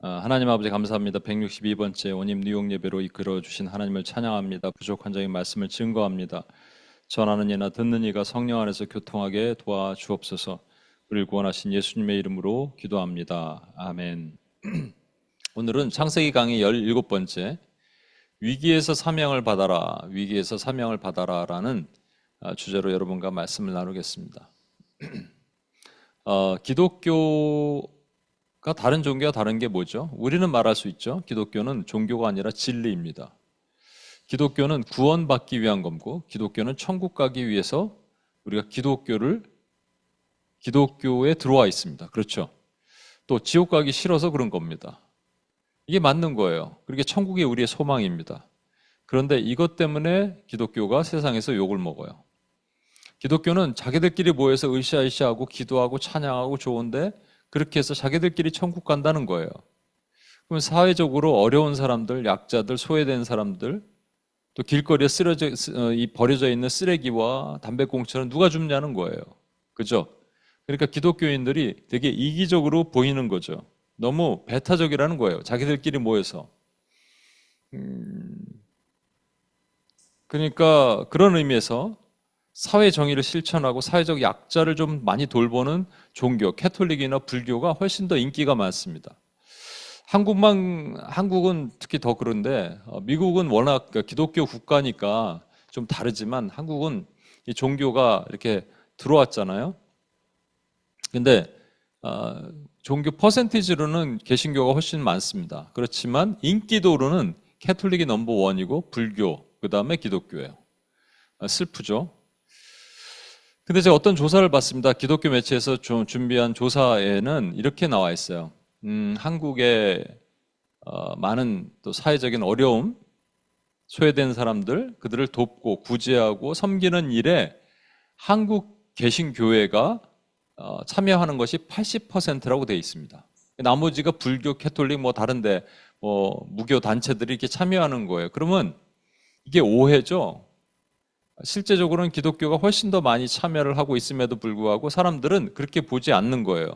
하나님 아버지 감사합니다. 162번째 원임 뉴욕 예배로 이끌어 주신 하나님을 찬양합니다. 부족한 적인 말씀을 증거합니다. 전하는 이나 듣는 이가 성령 안에서 교통하게 도와주옵소서. 우리를 구원하신 예수님의 이름으로 기도합니다. 아멘. 오늘은 창세기 강의 17번째 위기에서 사명을 받아라, 위기에서 사명을 받아라라는 주제로 여러분과 말씀을 나누겠습니다. 기독교가 다른 종교와 다른 게 뭐죠? 우리는 말할 수 있죠. 기독교는 종교가 아니라 진리입니다. 기독교는 구원받기 위한 거고, 기독교는 천국 가기 위해서 우리가 기독교에 들어와 있습니다. 그렇죠? 또 지옥 가기 싫어서 그런 겁니다. 이게 맞는 거예요. 그렇게 천국이 우리의 소망입니다. 그런데 이것 때문에 기독교가 세상에서 욕을 먹어요. 기독교는 자기들끼리 모여서 으쌰으쌰하고 기도하고 찬양하고 좋은데 그렇게 해서 자기들끼리 천국 간다는 거예요. 그럼 사회적으로 어려운 사람들, 약자들, 소외된 사람들, 또 길거리에 버려져 있는 쓰레기와 담배꽁초는 누가 줍냐는 거예요. 그죠? 그러니까 기독교인들이 되게 이기적으로 보이는 거죠. 너무 배타적이라는 거예요. 자기들끼리 모여서. 그러니까 그런 의미에서 사회 정의를 실천하고 사회적 약자를 좀 많이 돌보는 종교, 캐톨릭이나 불교가 훨씬 더 인기가 많습니다. 한국은 특히 더 그런데 미국은 워낙 기독교 국가니까 좀 다르지만 한국은 이 종교가 이렇게 들어왔잖아요. 근데 종교 퍼센티지로는 개신교가 훨씬 많습니다. 그렇지만 인기도로는 캐톨릭이 넘버 원이고 불교, 그 다음에 기독교예요. 슬프죠? 근데 제가 어떤 조사를 봤습니다. 기독교 매체에서 준비한 조사에는 이렇게 나와 있어요. 한국의 많은 또 사회적인 어려움, 소외된 사람들, 그들을 돕고 구제하고 섬기는 일에 한국 개신교회가 참여하는 것이 80%라고 되어 있습니다. 나머지가 불교, 캐톨릭, 다른데 무교 단체들이 이렇게 참여하는 거예요. 그러면 이게 오해죠. 실제적으로는 기독교가 훨씬 더 많이 참여를 하고 있음에도 불구하고 사람들은 그렇게 보지 않는 거예요.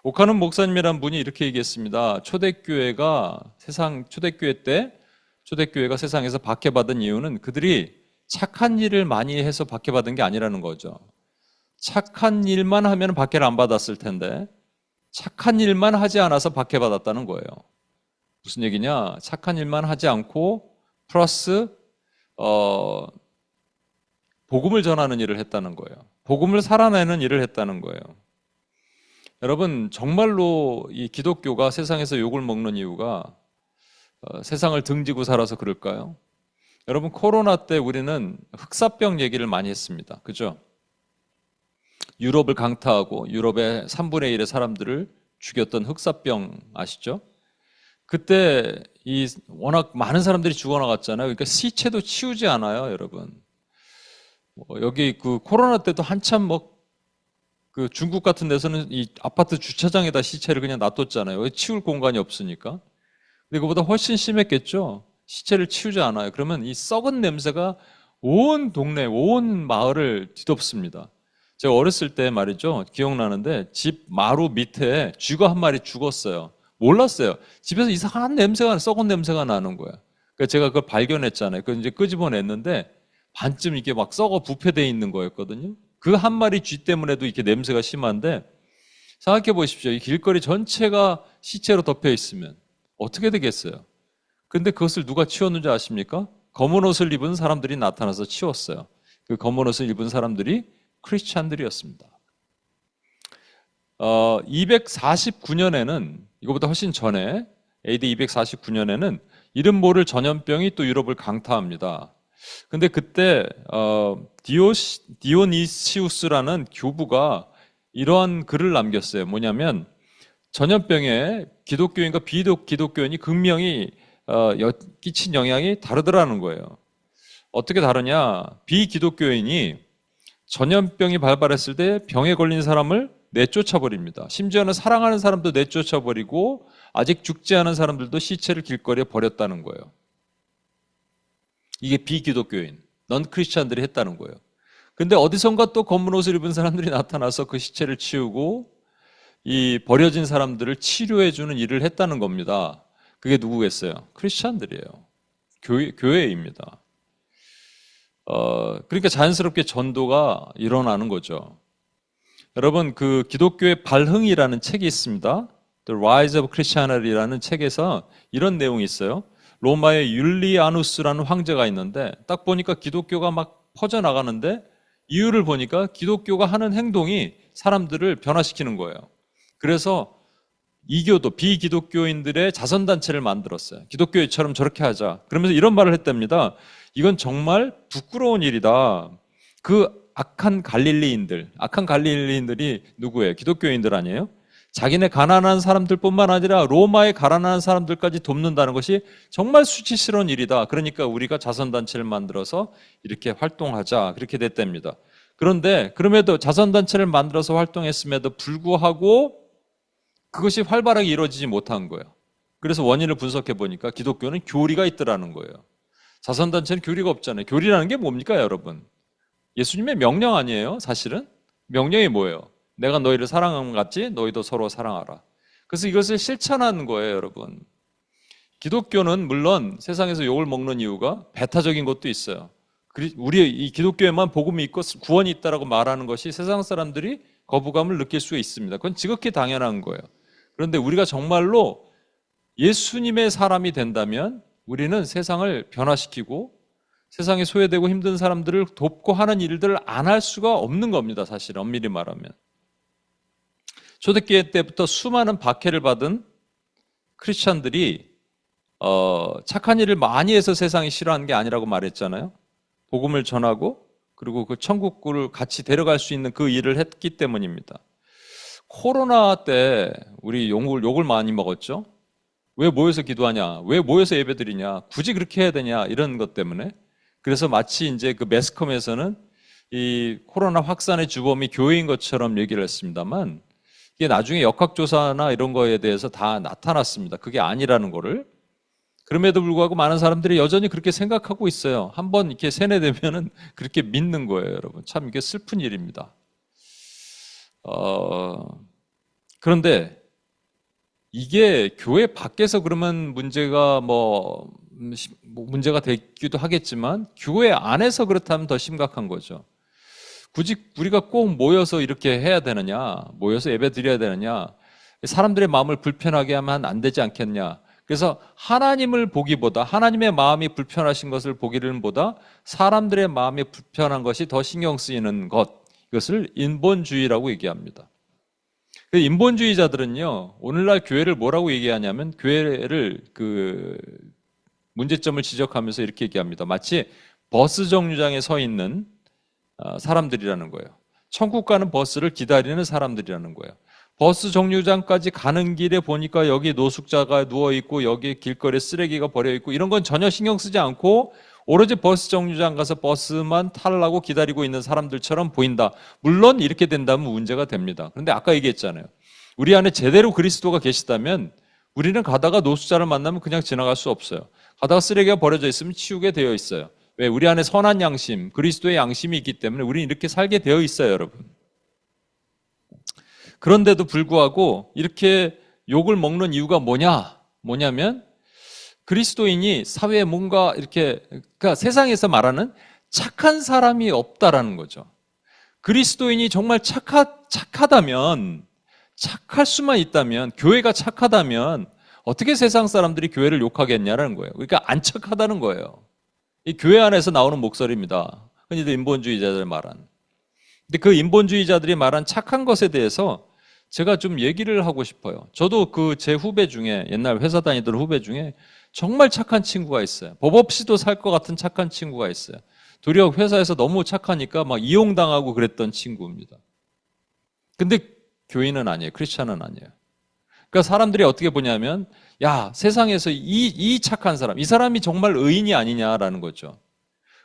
오카는 목사님이란 분이 이렇게 얘기했습니다. 초대교회가 세상에서 박해받은 이유는 그들이 착한 일을 많이 해서 박해받은 게 아니라는 거죠. 착한 일만 하면 박해를 안 받았을 텐데 착한 일만 하지 않아서 박해받았다는 거예요. 무슨 얘기냐? 착한 일만 하지 않고 플러스 복음을 전하는 일을 했다는 거예요. 복음을 살아내는 일을 했다는 거예요. 여러분, 정말로 이 기독교가 세상에서 욕을 먹는 이유가 세상을 등지고 살아서 그럴까요? 여러분, 코로나 때 우리는 흑사병 얘기를 많이 했습니다. 그죠? 유럽을 강타하고 유럽의 3분의 1의 사람들을 죽였던 흑사병 아시죠? 그때 워낙 많은 사람들이 죽어나갔잖아요. 그러니까 시체도 치우지 않아요, 여러분. 여기 그 코로나 때도 한참 그 중국 같은 데서는 이 아파트 주차장에다 시체를 그냥 놔뒀잖아요. 치울 공간이 없으니까. 근데 그보다 훨씬 심했겠죠. 시체를 치우지 않아요. 그러면 이 썩은 냄새가 온 동네, 온 마을을 뒤덮습니다. 제가 어렸을 때 말이죠. 기억나는데 집 마루 밑에 쥐가 한 마리 죽었어요. 몰랐어요. 집에서 이상한 썩은 냄새가 나는 거예요. 그러니까 제가 그걸 발견했잖아요. 그걸 이제 끄집어냈는데 반쯤 이게 막 썩어 부패되어 있는 거였거든요. 그 한 마리 쥐 때문에도 이렇게 냄새가 심한데 생각해 보십시오. 이 길거리 전체가 시체로 덮여 있으면 어떻게 되겠어요? 근데 그것을 누가 치웠는지 아십니까? 검은 옷을 입은 사람들이 나타나서 치웠어요. 그 검은 옷을 입은 사람들이 크리스찬들이었습니다. 249년에는 이거보다 훨씬 전에 AD 249년에는 이름 모를 전염병이 또 유럽을 강타합니다. 근데 그때 디오니시우스라는 교부가 이러한 글을 남겼어요. 뭐냐면 전염병에 기독교인과 비기독교인이 극명히 끼친 영향이 다르더라는 거예요. 어떻게 다르냐? 비기독교인이 전염병이 발발했을 때 병에 걸린 사람을 내쫓아버립니다. 심지어는 사랑하는 사람도 내쫓아버리고 아직 죽지 않은 사람들도 시체를 길거리에 버렸다는 거예요. 이게 비기독교인, 넌 크리스찬들이 했다는 거예요. 근데 어디선가 또 검은 옷을 입은 사람들이 나타나서 그 시체를 치우고 이 버려진 사람들을 치료해주는 일을 했다는 겁니다. 그게 누구겠어요? 크리스찬들이에요. 교회입니다. 그러니까 자연스럽게 전도가 일어나는 거죠. 여러분, 그 기독교의 발흥이라는 책이 있습니다. The Rise of Christianity라는 책에서 이런 내용이 있어요. 로마의 율리아누스라는 황제가 있는데 딱 보니까 기독교가 막 퍼져나가는데 이유를 보니까 기독교가 하는 행동이 사람들을 변화시키는 거예요. 그래서 이교도 비기독교인들의 자선단체를 만들었어요. 기독교처럼 저렇게 하자. 그러면서 이런 말을 했답니다. 이건 정말 부끄러운 일이다. 그 악한 갈릴리인들이 누구예요? 기독교인들 아니에요? 자기네 가난한 사람들뿐만 아니라 로마의 가난한 사람들까지 돕는다는 것이 정말 수치스러운 일이다. 그러니까 우리가 자선단체를 만들어서 이렇게 활동하자. 그렇게 됐답니다. 그런데 그럼에도 자선단체를 만들어서 활동했음에도 불구하고 그것이 활발하게 이루어지지 못한 거예요. 그래서 원인을 분석해 보니까 기독교는 교리가 있더라는 거예요. 자선단체는 교리가 없잖아요. 교리라는 게 뭡니까, 여러분? 예수님의 명령 아니에요, 사실은? 명령이 뭐예요? 내가 너희를 사랑함 같이 너희도 서로 사랑하라. 그래서 이것을 실천하는 거예요, 여러분. 기독교는 물론 세상에서 욕을 먹는 이유가 배타적인 것도 있어요. 우리 이 기독교에만 복음이 있고 구원이 있다라고 말하는 것이 세상 사람들이 거부감을 느낄 수 있습니다. 그건 지극히 당연한 거예요. 그런데 우리가 정말로 예수님의 사람이 된다면 우리는 세상을 변화시키고 세상에 소외되고 힘든 사람들을 돕고 하는 일들을 안 할 수가 없는 겁니다. 사실 엄밀히 말하면. 초대교회 때부터 수많은 박해를 받은 크리스찬들이 착한 일을 많이 해서 세상이 싫어하는 게 아니라고 말했잖아요. 복음을 전하고 그리고 그 천국을 같이 데려갈 수 있는 그 일을 했기 때문입니다. 코로나 때 우리 욕을 많이 먹었죠. 왜 모여서 기도하냐? 왜 모여서 예배드리냐? 굳이 그렇게 해야 되냐? 이런 것 때문에. 그래서 마치 이제 그 매스컴에서는 이 코로나 확산의 주범이 교회인 것처럼 얘기를 했습니다만 이게 나중에 역학조사나 이런 거에 대해서 다 나타났습니다. 그게 아니라는 거를. 그럼에도 불구하고 많은 사람들이 여전히 그렇게 생각하고 있어요. 한번 이렇게 세뇌되면은 그렇게 믿는 거예요, 여러분. 참 이게 슬픈 일입니다. 그런데 이게 교회 밖에서 그러면 문제가 문제가 되기도 하겠지만 교회 안에서 그렇다면 더 심각한 거죠. 굳이 우리가 꼭 모여서 이렇게 해야 되느냐, 모여서 예배 드려야 되느냐, 사람들의 마음을 불편하게 하면 안 되지 않겠냐. 그래서 하나님을 보기보다 하나님의 마음이 불편하신 것을 보기를 보다 사람들의 마음이 불편한 것이 더 신경 쓰이는 것, 이것을 인본주의라고 얘기합니다. 인본주의자들은요, 오늘날 교회를 뭐라고 얘기하냐면 교회를 그 문제점을 지적하면서 이렇게 얘기합니다. 마치 버스 정류장에 서 있는 사람들이라는 거예요. 천국 가는 버스를 기다리는 사람들이라는 거예요. 버스 정류장까지 가는 길에 보니까 여기 노숙자가 누워있고 여기 길거리에 쓰레기가 버려있고 이런 건 전혀 신경 쓰지 않고 오로지 버스 정류장 가서 버스만 타려고 기다리고 있는 사람들처럼 보인다. 물론 이렇게 된다면 문제가 됩니다. 그런데 아까 얘기했잖아요. 우리 안에 제대로 그리스도가 계시다면 우리는 가다가 노숙자를 만나면 그냥 지나갈 수 없어요. 가다가 쓰레기가 버려져 있으면 치우게 되어 있어요. 왜? 우리 안에 선한 양심, 그리스도의 양심이 있기 때문에 우리는 이렇게 살게 되어 있어요, 여러분. 그런데도 불구하고 이렇게 욕을 먹는 이유가 뭐냐면 그리스도인이 사회에 뭔가 이렇게, 그러니까 세상에서 말하는 착한 사람이 없다라는 거죠. 그리스도인이 정말 착하다면, 착할 수만 있다면, 교회가 착하다면 어떻게 세상 사람들이 교회를 욕하겠냐라는 거예요. 그러니까 안 착하다는 거예요. 이 교회 안에서 나오는 목소리입니다. 흔히들 인본주의자들 말한. 근데 그 인본주의자들이 말한 착한 것에 대해서 제가 좀 얘기를 하고 싶어요. 저도 그 제 후배 중에, 옛날 회사 다니던 후배 중에 정말 착한 친구가 있어요. 법 없이도 살 것 같은 착한 친구가 있어요. 도리어 회사에서 너무 착하니까 막 이용당하고 그랬던 친구입니다. 근데 교인은 아니에요. 크리스찬은 아니에요. 그러니까 사람들이 어떻게 보냐면, 야, 세상에서 이 착한 사람, 이 사람이 정말 의인이 아니냐라는 거죠.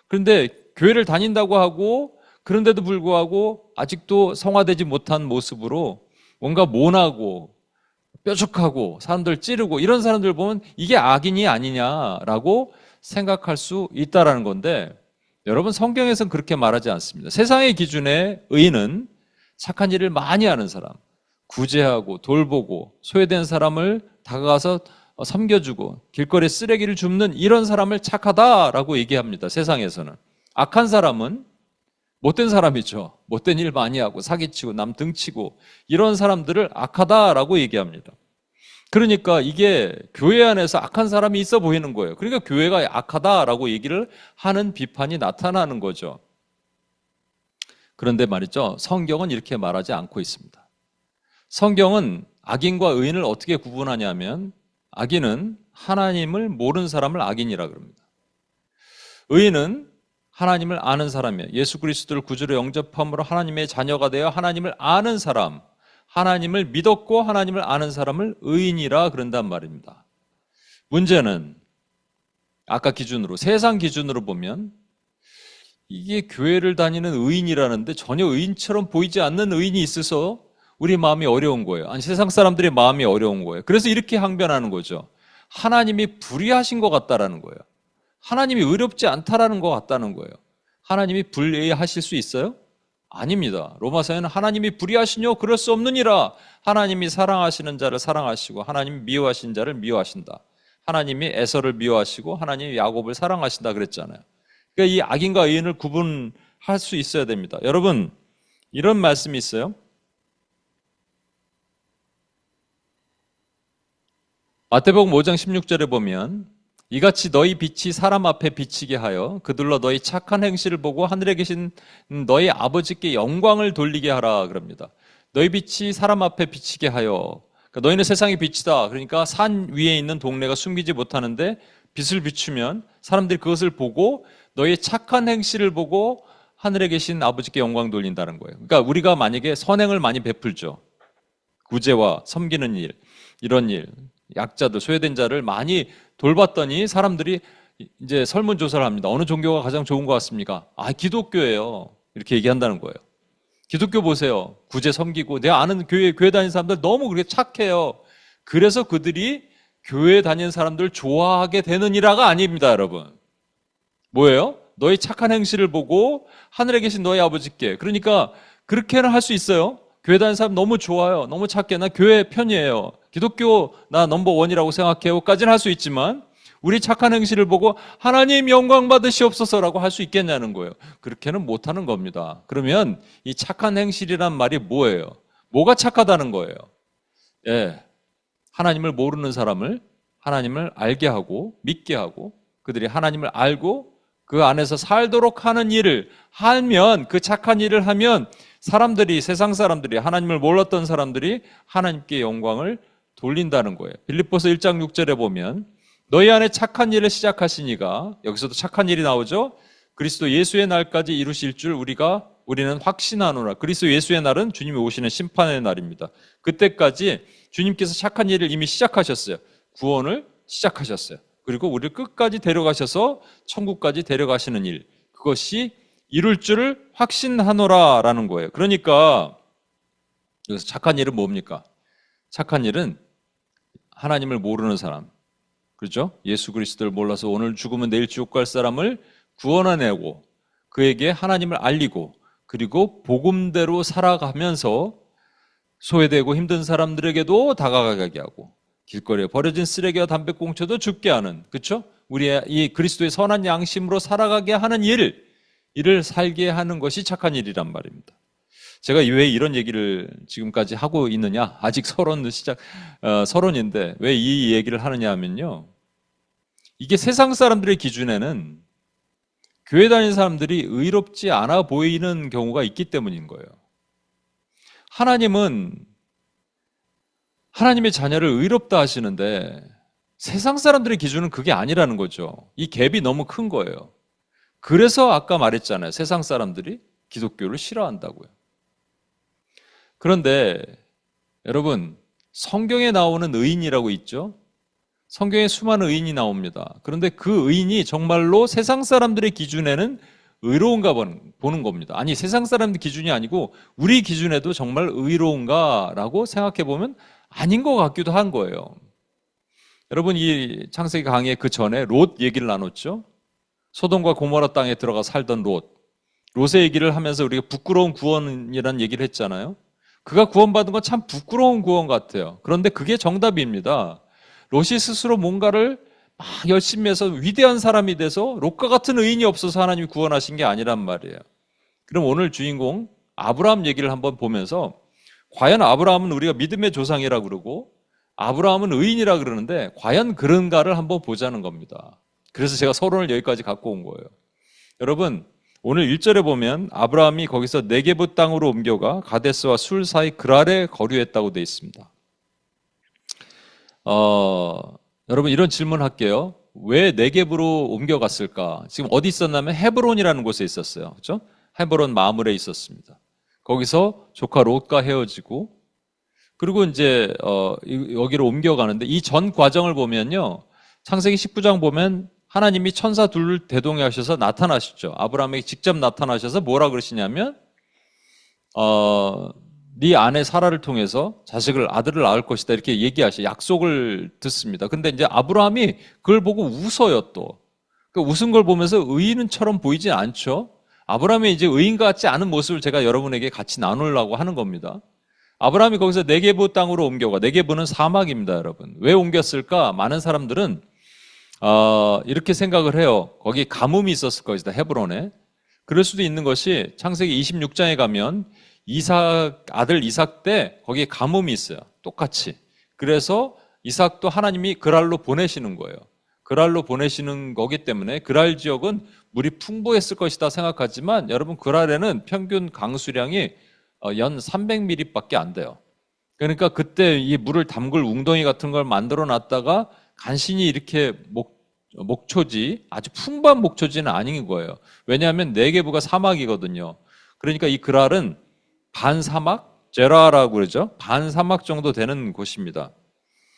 그런데 교회를 다닌다고 하고, 그런데도 불구하고 아직도 성화되지 못한 모습으로 뭔가 모나고 뾰족하고 사람들 찌르고 이런 사람들 보면 이게 악인이 아니냐라고 생각할 수 있다라는 건데, 여러분, 성경에서는 그렇게 말하지 않습니다. 세상의 기준에 의인은 착한 일을 많이 하는 사람, 구제하고 돌보고 소외된 사람을 다가가서 섬겨주고 길거리에 쓰레기를 줍는 이런 사람을 착하다라고 얘기합니다. 세상에서는. 악한 사람은 못된 사람이죠. 못된 일 많이 하고 사기치고 남 등치고 이런 사람들을 악하다라고 얘기합니다. 그러니까 이게 교회 안에서 악한 사람이 있어 보이는 거예요. 그러니까 교회가 악하다라고 얘기를 하는 비판이 나타나는 거죠. 그런데 말이죠, 성경은 이렇게 말하지 않고 있습니다. 성경은 악인과 의인을 어떻게 구분하냐면 악인은 하나님을 모르는 사람을 악인이라 그럽니다. 의인은 하나님을 아는 사람이에요. 예수 그리스도를 구주로 영접함으로 하나님의 자녀가 되어 하나님을 아는 사람, 하나님을 믿었고 하나님을 아는 사람을 의인이라 그런단 말입니다. 문제는 아까 기준으로, 세상 기준으로 보면 이게 교회를 다니는 의인이라는데 전혀 의인처럼 보이지 않는 의인이 있어서 우리 마음이 어려운 거예요. 아니, 세상 사람들의 마음이 어려운 거예요. 그래서 이렇게 항변하는 거죠. 하나님이 불의하신 것 같다라는 거예요. 하나님이 의롭지 않다라는 것 같다는 거예요. 하나님이 불의하실 수 있어요? 아닙니다. 로마서에는 하나님이 불의하시뇨? 그럴 수 없느니라. 하나님이 사랑하시는 자를 사랑하시고 하나님이 미워하시는 자를 미워하신다. 하나님이 에서를 미워하시고 하나님이 야곱을 사랑하신다 그랬잖아요. 그러니까 이 악인과 의인을 구분할 수 있어야 됩니다. 여러분, 이런 말씀이 있어요. 마태복음 5장 16절에 보면 이같이 너희 빛이 사람 앞에 비치게 하여 그들로 너희 착한 행실을 보고 하늘에 계신 너희 아버지께 영광을 돌리게 하라 그럽니다. 너희 빛이 사람 앞에 비치게 하여, 그러니까 너희는 세상의 빛이다. 그러니까 산 위에 있는 동네가 숨기지 못하는데 빛을 비추면 사람들이 그것을 보고 너희 착한 행실을 보고 하늘에 계신 아버지께 영광 돌린다는 거예요. 그러니까 우리가 만약에 선행을 많이 베풀죠. 구제와 섬기는 일, 이런 일, 약자들, 소외된 자를 많이 돌봤더니 사람들이 이제 설문조사를 합니다. 어느 종교가 가장 좋은 것 같습니까? 아, 기독교예요. 이렇게 얘기한다는 거예요. 기독교 보세요. 구제 섬기고, 내가 아는 교회 다니는 사람들 너무 그렇게 착해요. 그래서 그들이 교회 다니는 사람들 좋아하게 되는 일화가 아닙니다, 여러분. 뭐예요? 너희 착한 행실을 보고 하늘에 계신 너희 아버지께. 그러니까 그렇게는 할 수 있어요. 교회 다니는 사람 너무 좋아요. 너무 착해. 나 교회 편이에요. 기독교 나 넘버원이라고 생각해요까지는 할 수 있지만 우리 착한 행실을 보고 하나님 영광 받으시옵소서라고 할 수 있겠냐는 거예요. 그렇게는 못하는 겁니다. 그러면 이 착한 행실이란 말이 뭐예요? 뭐가 착하다는 거예요? 예, 하나님을 모르는 사람을 하나님을 알게 하고 믿게 하고 그들이 하나님을 알고 그 안에서 살도록 하는 일을 하면, 그 착한 일을 하면 사람들이, 세상 사람들이, 하나님을 몰랐던 사람들이 하나님께 영광을 돌린다는 거예요. 빌립보서 1장 6절에 보면 너희 안에 착한 일을 시작하시니가, 여기서도 착한 일이 나오죠. 그리스도 예수의 날까지 이루실 줄 우리는 확신하노라. 그리스도 예수의 날은 주님이 오시는 심판의 날입니다. 그때까지 주님께서 착한 일을 이미 시작하셨어요. 구원을 시작하셨어요. 그리고 우리를 끝까지 데려가셔서 천국까지 데려가시는 일, 그것이 이룰 줄을 확신하노라라는 거예요. 그러니까 여기서 착한 일은 뭡니까? 착한 일은 하나님을 모르는 사람, 그렇죠? 예수 그리스도를 몰라서 오늘 죽으면 내일 지옥 갈 사람을 구원해내고 그에게 하나님을 알리고 그리고 복음대로 살아가면서 소외되고 힘든 사람들에게도 다가가게 하고 길거리에 버려진 쓰레기와 담배꽁초도 줍게 하는, 그렇죠? 우리의 이 그리스도의 선한 양심으로 살아가게 하는 일을 살게 하는 것이 착한 일이란 말입니다. 제가 왜 이런 얘기를 지금까지 하고 있느냐? 아직 서론인데 왜 이 얘기를 하느냐 하면요. 이게 세상 사람들의 기준에는 교회 다니는 사람들이 의롭지 않아 보이는 경우가 있기 때문인 거예요. 하나님은 하나님의 자녀를 의롭다 하시는데 세상 사람들의 기준은 그게 아니라는 거죠. 이 갭이 너무 큰 거예요. 그래서 아까 말했잖아요. 세상 사람들이 기독교를 싫어한다고요. 그런데 여러분, 성경에 나오는 의인이라고 있죠? 성경에 수많은 의인이 나옵니다. 그런데 그 의인이 정말로 세상 사람들의 기준에는 의로운가 보는 겁니다. 아니, 세상 사람들 기준이 아니고 우리 기준에도 정말 의로운가라고 생각해 보면 아닌 것 같기도 한 거예요. 여러분, 이 창세기 강의 그 전에 롯 얘기를 나눴죠? 소돔과 고모라 땅에 들어가 살던 롯의 얘기를 하면서 우리가 부끄러운 구원이라는 얘기를 했잖아요. 그가 구원받은 건 참 부끄러운 구원 같아요. 그런데 그게 정답입니다. 롯이 스스로 뭔가를 막 열심히 해서 위대한 사람이 돼서 롯과 같은 의인이 없어서 하나님이 구원하신 게 아니란 말이에요. 그럼 오늘 주인공 아브라함 얘기를 한번 보면서 과연 아브라함은 우리가 믿음의 조상이라 그러고 아브라함은 의인이라 그러는데 과연 그런가를 한번 보자는 겁니다. 그래서 제가 서론을 여기까지 갖고 온 거예요. 여러분, 오늘 1절에 보면 아브라함이 거기서 네게부 땅으로 옮겨가 가데스와 술 사이 그랄에 거류했다고 되어 있습니다. 여러분 이런 질문 할게요. 왜 네게부로 옮겨갔을까? 지금 어디 있었냐면 헤브론이라는 곳에 있었어요. 그렇죠? 헤브론 마물에 있었습니다. 거기서 조카 롯과 헤어지고 그리고 이제 여기로 옮겨가는데 이 전 과정을 보면요. 창세기 19장 보면 하나님이 천사 둘을 대동하셔서 나타나시죠. 아브라함에게 직접 나타나셔서 뭐라 그러시냐면 네 아내 사라를 통해서 아들을 낳을 것이다 이렇게 얘기하셔. 약속을 듣습니다. 근데 이제 아브라함이 그걸 보고 웃어요 또. 그 웃은 걸 보면서 의인처럼 보이진 않죠. 아브라함이 이제 의인 같지 않은 모습을 제가 여러분에게 같이 나누려고 하는 겁니다. 아브라함이 거기서 네게부 땅으로 옮겨가. 네게부는 사막입니다, 여러분. 왜 옮겼을까? 많은 사람들은 이렇게 생각을 해요. 거기 가뭄이 있었을 것이다, 헤브론에. 그럴 수도 있는 것이 창세기 26장에 가면 아들 이삭 때 거기에 가뭄이 있어요. 똑같이. 그래서 이삭도 하나님이 그랄로 보내시는 거예요. 그랄로 보내시는 거기 때문에 그랄 지역은 물이 풍부했을 것이다 생각하지만 여러분 그랄에는 평균 강수량이 연 300ml밖에 안 돼요. 그러니까 그때 이 물을 담글 웅덩이 같은 걸 만들어 놨다가 간신히 이렇게 목초지, 아주 풍부한 목초지는 아닌 거예요. 왜냐하면 네게부가 사막이거든요. 그러니까 이 그랄은 반사막, 제라라고 그러죠. 반사막 정도 되는 곳입니다.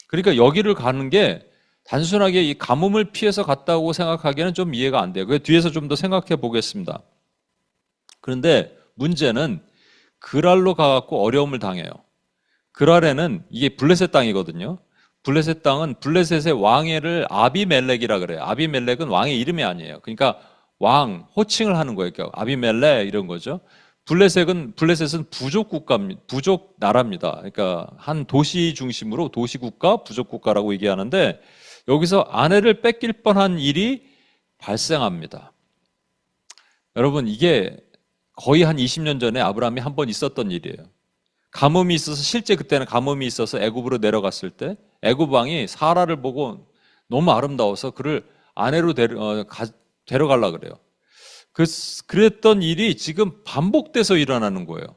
그러니까 여기를 가는 게 단순하게 이 가뭄을 피해서 갔다고 생각하기에는 좀 이해가 안 돼요. 그래서 뒤에서 좀 더 생각해 보겠습니다. 그런데 문제는 그랄로 가갖고 어려움을 당해요. 그랄에는 이게 블레셋 땅이거든요. 블레셋 땅은 블레셋의 왕애를 아비멜렉이라 그래요. 아비멜렉은 왕의 이름이 아니에요. 그러니까 왕, 호칭을 하는 거예요. 그러니까 아비멜렉 이런 거죠. 블레셋은 부족 국가입니다. 부족 나라입니다. 그러니까 한 도시 중심으로 도시 국가, 부족 국가라고 얘기하는데 여기서 아내를 뺏길 뻔한 일이 발생합니다. 여러분 이게 거의 한 20년 전에 아브라함이 한 번 있었던 일이에요. 가뭄이 있어서 실제 그때는 가뭄이 있어서 애굽으로 내려갔을 때 애굽 왕이 사라를 보고 너무 아름다워서 그를 아내로 데려가려고 그래요. 그랬던 일이 지금 반복돼서 일어나는 거예요.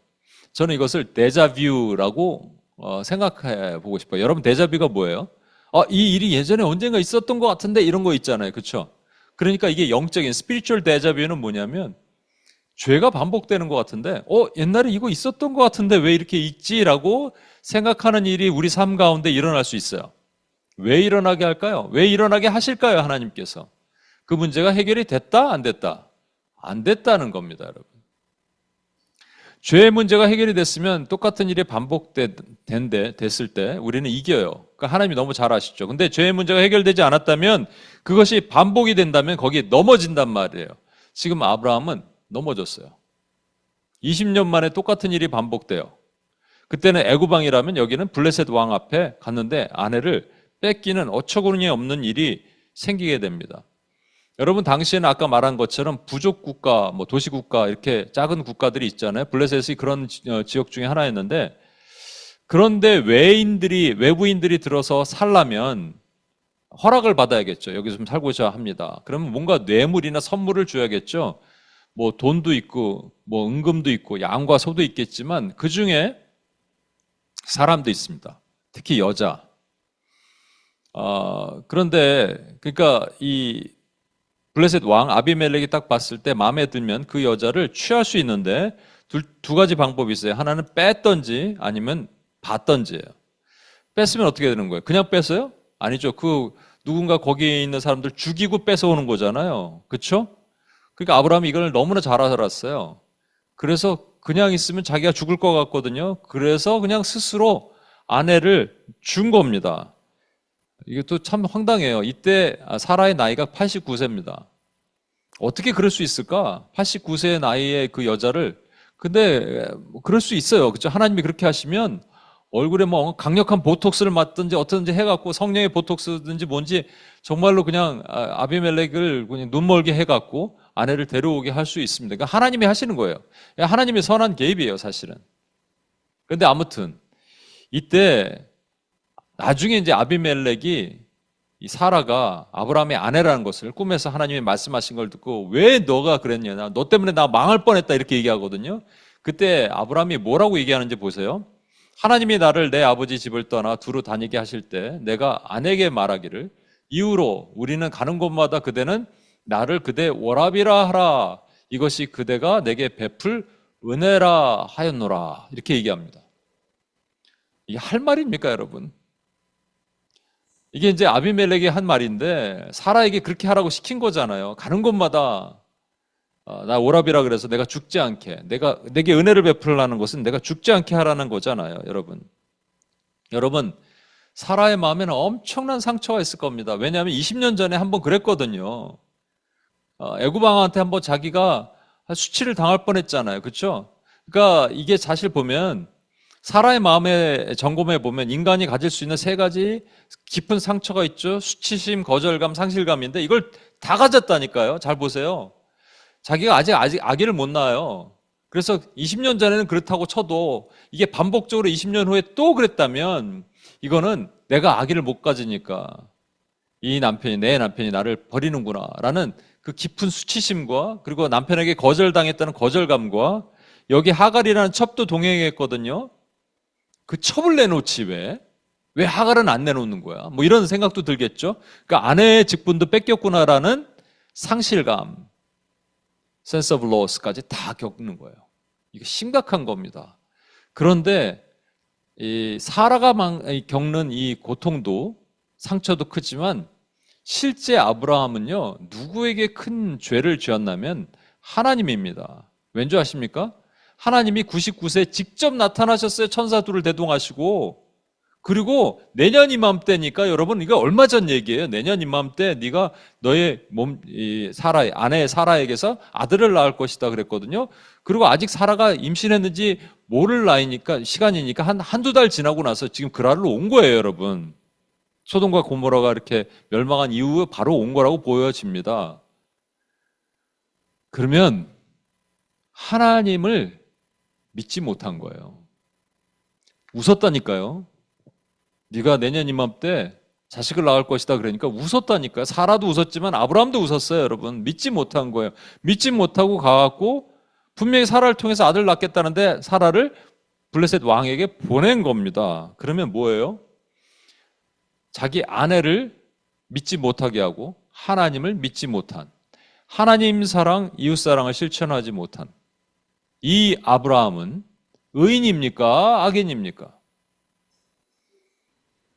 저는 이것을 데자뷰라고 생각해 보고 싶어요. 여러분 데자뷰가 뭐예요? 이 일이 예전에 언젠가 있었던 것 같은데 이런 거 있잖아요. 그렇죠? 그러니까 이게 영적인 스피리추얼 데자뷰는 뭐냐면 죄가 반복되는 것 같은데 옛날에 이거 있었던 것 같은데 왜 이렇게 있지라고 생각하는 일이 우리 삶 가운데 일어날 수 있어요. 왜 일어나게 할까요? 왜 일어나게 하실까요? 하나님께서. 그 문제가 해결이 됐다? 안 됐다? 안 됐다는 겁니다, 여러분. 죄의 문제가 해결이 됐으면 똑같은 일이 됐을 때 우리는 이겨요. 그러니까 하나님이 너무 잘 아시죠. 근데 죄의 문제가 해결되지 않았다면 그것이 반복이 된다면 거기에 넘어진단 말이에요. 지금 아브라함은 넘어졌어요. 20년 만에 똑같은 일이 반복돼요. 그때는 애굽 왕이라면 여기는 블레셋 왕 앞에 갔는데 아내를 뺏기는 어처구니 없는 일이 생기게 됩니다. 여러분 당시에는 아까 말한 것처럼 부족 국가, 도시 국가 이렇게 작은 국가들이 있잖아요. 블레셋이 그런 지역 중에 하나였는데 그런데 외부인들이 들어서 살려면 허락을 받아야겠죠. 여기 좀 살고자 합니다. 그러면 뭔가 뇌물이나 선물을 줘야겠죠. 돈도 있고 은금도 있고 양과 소도 있겠지만 그 중에 사람도 있습니다. 특히 여자. 그런데 그러니까 이 블레셋 왕 아비멜렉이 딱 봤을 때 마음에 들면 그 여자를 취할 수 있는데 두 가지 방법이 있어요. 하나는 뺐던지 아니면 받던지예요. 뺐으면 어떻게 되는 거예요? 그냥 뺐어요? 아니죠. 누군가 거기에 있는 사람들 죽이고 뺏어오는 거잖아요. 그렇죠? 그러니까 아브라함이 이걸 너무나 잘 알았어요. 그래서 그냥 있으면 자기가 죽을 것 같거든요. 그래서 그냥 스스로 아내를 준 겁니다. 이것도 참 황당해요. 이때 사라의 나이가 89세입니다. 어떻게 그럴 수 있을까? 89세의 나이에 그 여자를 근데 뭐 그럴 수 있어요. 그렇죠? 하나님이 그렇게 하시면 얼굴에 뭐 강력한 보톡스를 맞든지 어떻든지 해갖고 성령의 보톡스든지 뭔지 정말로 그냥 아비멜렉을 그냥 눈멀게 해갖고 아내를 데려오게 할 수 있습니다. 그러니까 하나님이 하시는 거예요. 하나님의 선한 개입이에요, 사실은. 근데 아무튼 이때 나중에 이제 아비멜렉이 이 사라가 아브라함의 아내라는 것을 꿈에서 하나님이 말씀하신 걸 듣고 왜 너가 그랬냐, 너 때문에 나 망할 뻔했다 이렇게 얘기하거든요. 그때 아브라함이 뭐라고 얘기하는지 보세요. 하나님이 나를 내 아버지 집을 떠나 두루 다니게 하실 때 내가 아내에게 말하기를 이후로 우리는 가는 곳마다 그대는 나를 그대 오라비라 하라. 이것이 그대가 내게 베풀 은혜라 하였노라. 이렇게 얘기합니다. 이게 할 말입니까, 여러분? 이게 이제 아비멜렉이 한 말인데 사라에게 그렇게 하라고 시킨 거잖아요. 가는 곳마다 나 오라비라 그래서 내가 죽지 않게, 내게 은혜를 베풀라는 것은 내가 죽지 않게 하라는 거잖아요, 여러분. 여러분, 사라의 마음에는 엄청난 상처가 있을 겁니다. 왜냐하면 20년 전에 한번 그랬거든요. 애굽 왕한테 한번 자기가 수치를 당할 뻔했잖아요, 그렇죠? 그러니까 이게 사실 보면 사라의 마음에 점검해 보면 인간이 가질 수 있는 세 가지 깊은 상처가 있죠. 수치심, 거절감, 상실감인데 이걸 다 가졌다니까요. 잘 보세요. 자기가 아직 아기를 못 낳아요. 그래서 20년 전에는 그렇다고 쳐도 이게 반복적으로 20년 후에 또 그랬다면 이거는 내가 아기를 못 가지니까 내 남편이 나를 버리는구나 라는 그 깊은 수치심과 그리고 남편에게 거절당했다는 거절감과 여기 하갈이라는 첩도 동행했거든요. 그 첩을 내놓지 왜 하갈은 안 내놓는 거야? 뭐 이런 생각도 들겠죠. 그러니까 아내의 직분도 뺏겼구나라는 상실감, sense of loss까지 다 겪는 거예요. 이게 심각한 겁니다. 그런데 이 사라가 겪는 이 고통도 상처도 크지만 실제 아브라함은요 누구에게 큰 죄를 지었냐면 하나님입니다. 왠지 아십니까? 하나님이 99세에 직접 나타나셨어요. 천사 둘을 대동하시고. 그리고 내년 이맘때니까 여러분 이거 얼마 전 얘기예요. 내년 이맘때 네가 너의 아내 사라에게서 아들을 낳을 것이다 그랬거든요. 그리고 아직 사라가 임신했는지 모를 나이니까 시간이니까 한두 달 지나고 나서 지금 그랄로 온 거예요, 여러분. 소돔과 고모라가 이렇게 멸망한 이후에 바로 온 거라고 보여집니다. 그러면 하나님을 믿지 못한 거예요. 웃었다니까요. 네가 내년 이맘때 자식을 낳을 것이다 그러니까 웃었다니까요. 사라도 웃었지만 아브라함도 웃었어요, 여러분. 믿지 못한 거예요. 믿지 못하고 가갖고 분명히 사라를 통해서 아들 낳겠다는데 사라를 블레셋 왕에게 보낸 겁니다. 그러면 뭐예요? 자기 아내를 믿지 못하게 하고 하나님을 믿지 못한, 하나님 사랑, 이웃 사랑을 실천하지 못한 이 아브라함은 의인입니까? 악인입니까?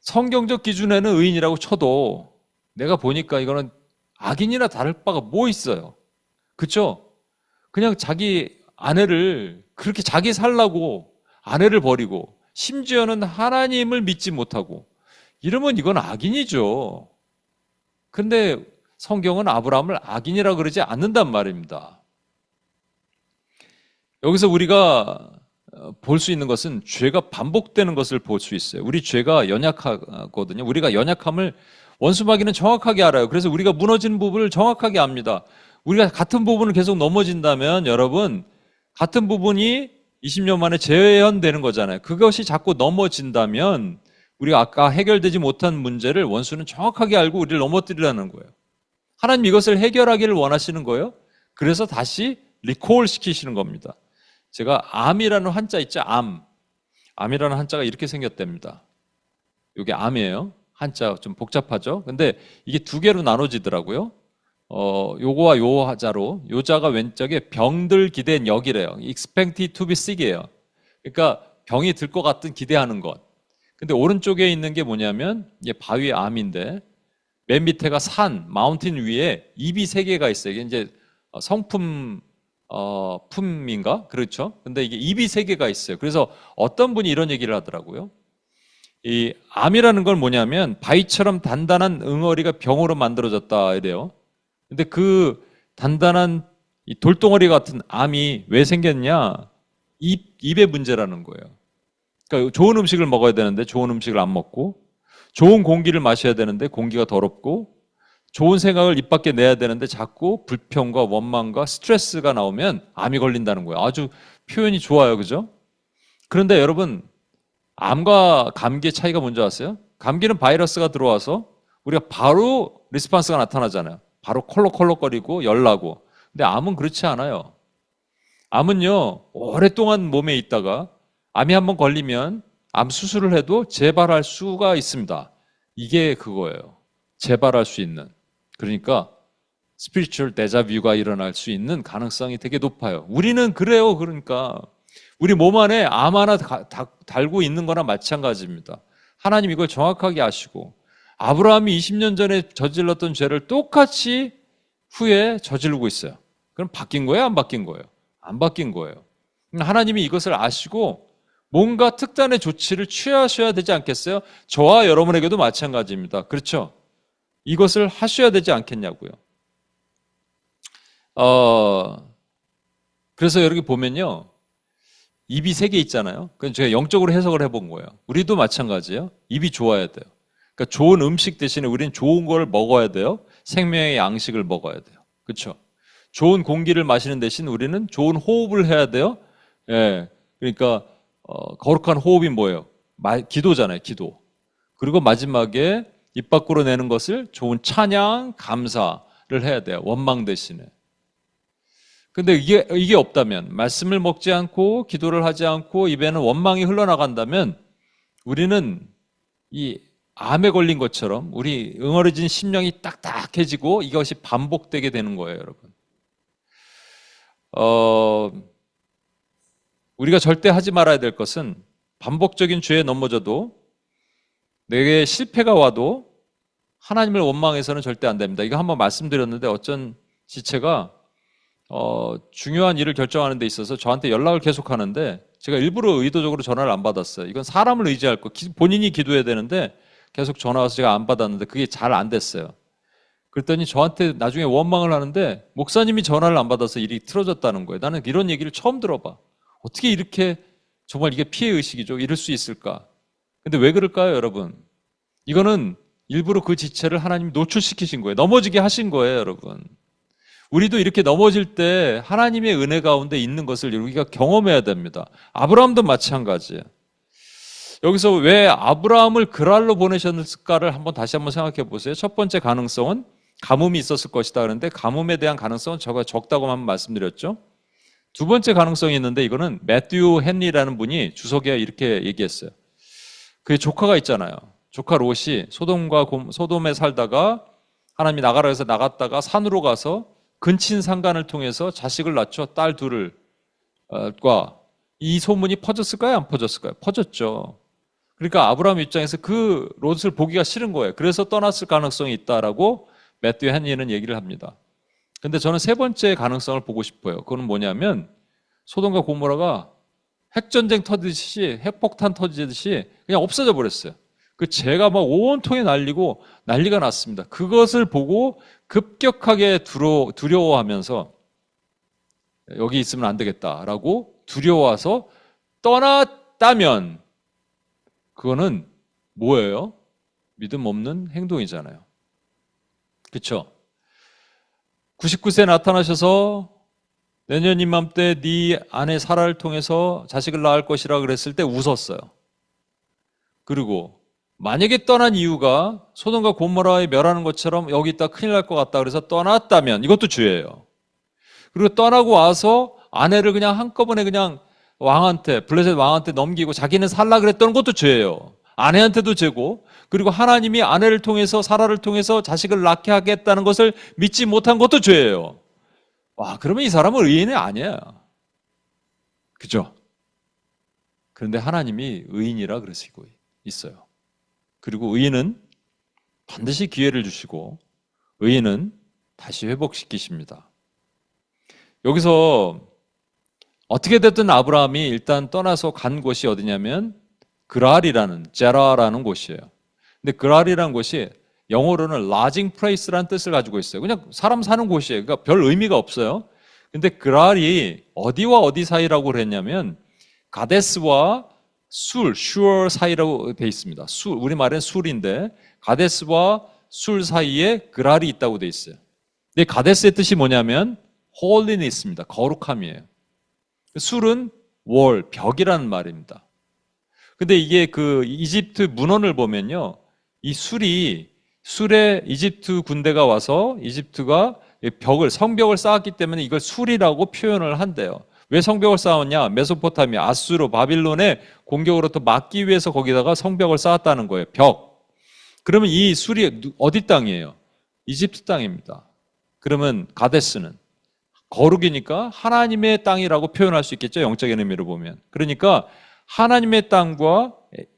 성경적 기준에는 의인이라고 쳐도 내가 보니까 이거는 악인이나 다를 바가 뭐 있어요? 그렇죠? 그냥 자기 아내를 그렇게 자기 살라고 아내를 버리고 심지어는 하나님을 믿지 못하고 이러면 이건 악인이죠. 근데 성경은 아브라함을 악인이라고 그러지 않는단 말입니다. 여기서 우리가 볼 수 있는 것은 죄가 반복되는 것을 볼 수 있어요. 우리 죄가 연약하거든요. 우리가 연약함을 원수마귀는 정확하게 알아요. 그래서 우리가 무너진 부분을 정확하게 압니다. 우리가 같은 부분을 계속 넘어진다면 여러분 같은 부분이 20년 만에 재현되는 거잖아요. 그것이 자꾸 넘어진다면 우리가 아까 해결되지 못한 문제를 원수는 정확하게 알고 우리를 넘어뜨리라는 거예요. 하나님 이것을 해결하기를 원하시는 거예요. 그래서 다시 리콜 시키시는 겁니다. 제가 암이라는 한자 있죠? 암이라는 한자가 이렇게 생겼답니다. 이게 암이에요. 한자 좀 복잡하죠? 근데 이게 두 개로 나눠지더라고요. 요거와 요 하자로, 요자가 왼쪽에 병들 기대는 역이래요. expected to be sick이에요. 그러니까 병이 들 것 같은 기대하는 것. 근데 오른쪽에 있는 게 뭐냐면 이게 바위의 암인데 맨 밑에가 산, 마운틴 위에 입이 세 개가 있어요. 이게 이제 품인가? 그렇죠? 근데 이게 입이 세 개가 있어요. 그래서 어떤 분이 이런 얘기를 하더라고요. 이 암이라는 건 뭐냐면 바위처럼 단단한 응어리가 병으로 만들어졌다 이래요. 근데 그 단단한 이 돌덩어리 같은 암이 왜 생겼냐? 입의 문제라는 거예요. 그러니까 좋은 음식을 먹어야 되는데 좋은 음식을 안 먹고, 좋은 공기를 마셔야 되는데 공기가 더럽고, 좋은 생각을 입 밖에 내야 되는데 자꾸 불평과 원망과 스트레스가 나오면 암이 걸린다는 거예요. 아주 표현이 좋아요. 그죠? 그런데 여러분, 암과 감기의 차이가 뭔지 아세요? 감기는 바이러스가 들어와서 우리가 바로 리스판스가 나타나잖아요. 바로 콜록콜록거리고 열나고. 근데 암은 그렇지 않아요. 암은요, 오랫동안 몸에 있다가 암이 한번 걸리면 암 수술을 해도 재발할 수가 있습니다. 이게 그거예요. 재발할 수 있는. 그러니까 스피리추얼 데자뷰가 일어날 수 있는 가능성이 되게 높아요. 우리는 그래요. 그러니까 우리 몸 안에 암 하나 달고 있는 거나 마찬가지입니다. 하나님 이걸 정확하게 아시고, 아브라함이 20년 전에 저질렀던 죄를 똑같이 후에 저지르고 있어요. 그럼 바뀐 거예요? 안 바뀐 거예요? 안 바뀐 거예요. 하나님이 이것을 아시고 뭔가 특단의 조치를 취하셔야 되지 않겠어요? 저와 여러분에게도 마찬가지입니다. 그렇죠? 이것을 하셔야 되지 않겠냐고요. 그래서 여기 보면요, 입이 세 개 있잖아요. 그건 제가 영적으로 해석을 해본 거예요. 우리도 마찬가지예요. 입이 좋아야 돼요. 그러니까 좋은 음식 대신에 우리는 좋은 걸 먹어야 돼요. 생명의 양식을 먹어야 돼요. 그렇죠? 좋은 공기를 마시는 대신 우리는 좋은 호흡을 해야 돼요. 예. 그러니까 거룩한 호흡이 뭐예요? 기도잖아요. 기도. 그리고 마지막에 입 밖으로 내는 것을 좋은 찬양, 감사를 해야 돼요. 원망 대신에. 근데 이게 없다면, 말씀을 먹지 않고 기도를 하지 않고 입에는 원망이 흘러나간다면, 우리는 이 암에 걸린 것처럼 우리 응어리진 심령이 딱딱해지고 이것이 반복되게 되는 거예요, 여러분. 우리가 절대 하지 말아야 될 것은, 반복적인 죄에 넘어져도 내게 실패가 와도 하나님을 원망해서는 절대 안 됩니다. 이거 한번 말씀드렸는데, 어쩐 지체가 중요한 일을 결정하는 데 있어서 저한테 연락을 계속 하는데, 제가 일부러 의도적으로 전화를 안 받았어요. 이건 사람을 의지할 거, 본인이 기도해야 되는데 계속 전화 와서 제가 안 받았는데 그게 잘 안 됐어요. 그랬더니 저한테 나중에 원망을 하는데, 목사님이 전화를 안 받아서 일이 틀어졌다는 거예요. 나는 이런 얘기를 처음 들어봐. 어떻게 이렇게, 정말 이게 피해의식이죠. 이럴 수 있을까? 근데 왜 그럴까요, 여러분? 이거는 일부러 그 지체를 하나님이 노출시키신 거예요. 넘어지게 하신 거예요, 여러분. 우리도 이렇게 넘어질 때 하나님의 은혜 가운데 있는 것을 우리가 경험해야 됩니다. 아브라함도 마찬가지예요. 여기서 왜 아브라함을 그랄로 보내셨을까를 다시 한번 생각해 보세요. 첫 번째 가능성은 가뭄이 있었을 것이다. 그런데 가뭄에 대한 가능성은 적다고만 말씀드렸죠. 두 번째 가능성이 있는데, 이거는 매튜 헨리라는 분이 주석에 이렇게 얘기했어요. 그의 조카가 있잖아요. 조카 롯이 소돔에 살다가 하나님이 나가라 해서 나갔다가 산으로 가서 근친 상간을 통해서 자식을 낳죠. 딸 둘을. 이 소문이 퍼졌을까요? 안 퍼졌을까요? 퍼졌죠. 그러니까 아브라함 입장에서 그 롯을 보기가 싫은 거예요. 그래서 떠났을 가능성이 있다라고 매튜 헨리는 얘기를 합니다. 근데 저는 세 번째 가능성을 보고 싶어요. 그건 뭐냐면, 소돔과 고모라가 핵전쟁 터지듯이, 핵폭탄 터지듯이 그냥 없어져 버렸어요. 그 재가 막 온통에 날리고 난리가 났습니다. 그것을 보고 급격하게 두려워하면서 여기 있으면 안 되겠다라고 두려워서 떠났다면, 그거는 뭐예요? 믿음 없는 행동이잖아요. 그렇죠? 99세 나타나셔서 내년 이맘때 네 아내 사라를 통해서 자식을 낳을 것이라 그랬을 때 웃었어요. 그리고 만약에 떠난 이유가 소돔과 고모라에 멸하는 것처럼 여기 있다 큰일 날 것 같다 그래서 떠났다면 이것도 죄예요. 그리고 떠나고 와서 아내를 그냥 한꺼번에 그냥 블레셋 왕한테 넘기고 자기는 살라 그랬던 것도 죄예요. 아내한테도 죄고, 그리고 하나님이 아내를 통해서, 사라를 통해서 자식을 낳게 하겠다는 것을 믿지 못한 것도 죄예요. 와, 그러면 이 사람은 의인이 아니야. 그죠? 그런데 하나님이 의인이라 그러시고 있어요. 그리고 의인은 반드시 기회를 주시고 의인은 다시 회복시키십니다. 여기서 어떻게 됐든 아브라함이 일단 떠나서 간 곳이 어디냐면 제라라는 곳이에요. 근데 그랄이라는 곳이 영어로는 lodging place라는 뜻을 가지고 있어요. 그냥 사람 사는 곳이에요. 그러니까 별 의미가 없어요. 근데 그랄이 어디와 어디 사이라고 그랬냐면 가데스와 술 사이라고 돼 있습니다. 우리말엔 술인데 가데스와 술 사이에 그랄이 있다고 돼 있어요. 근데 가데스의 뜻이 뭐냐면 holiness입니다. 거룩함이에요. 술은 벽이라는 말입니다. 근데 이게 그 이집트 문헌을 보면요. 이 술에 이집트 군대가 와서 이집트가 성벽을 쌓았기 때문에 이걸 술이라고 표현을 한대요. 왜 성벽을 쌓았냐? 메소포타미아, 아수르, 바빌론의 공격으로부터 막기 위해서 거기다가 성벽을 쌓았다는 거예요. 벽. 그러면 이 술이 어디 땅이에요? 이집트 땅입니다. 그러면 가데스는 거룩이니까 하나님의 땅이라고 표현할 수 있겠죠. 영적인 의미로 보면. 그러니까 하나님의 땅과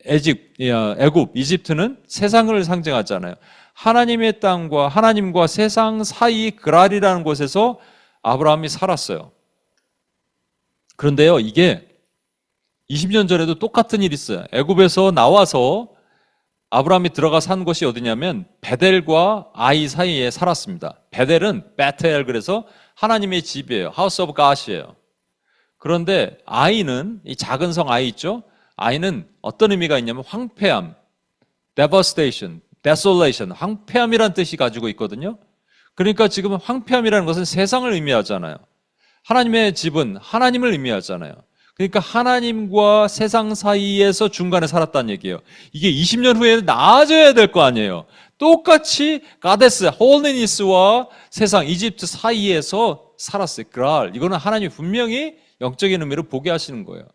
애굽, 이집트는 세상을 상징하잖아요. 하나님의 땅과 하나님과 세상 사이 그랄이라는 곳에서 아브라함이 살았어요. 그런데요, 이게 20년 전에도 똑같은 일이 있어요. 애굽에서 나와서 아브라함이 들어가 산 곳이 어디냐면 베델과 아이 사이에 살았습니다. 베델은 베텔, 그래서 하나님의 집이에요. 하우스 오브 갓이에요. 그런데 아이는, 이 작은 성 아이 있죠? 아이는 어떤 의미가 있냐면 황폐함, devastation, desolation, 황폐함이라는 뜻이 가지고 있거든요. 그러니까 지금 황폐함이라는 것은 세상을 의미하잖아요. 하나님의 집은 하나님을 의미하잖아요. 그러니까 하나님과 세상 사이에서 중간에 살았다는 얘기예요. 이게 20년 후에 나아져야 될 거 아니에요. 똑같이 가데스, 홀리니스와 세상, 이집트 사이에서 살았어요. 그랄. 이거는 하나님이 분명히 영적인 의미로 보게 하시는 거예요.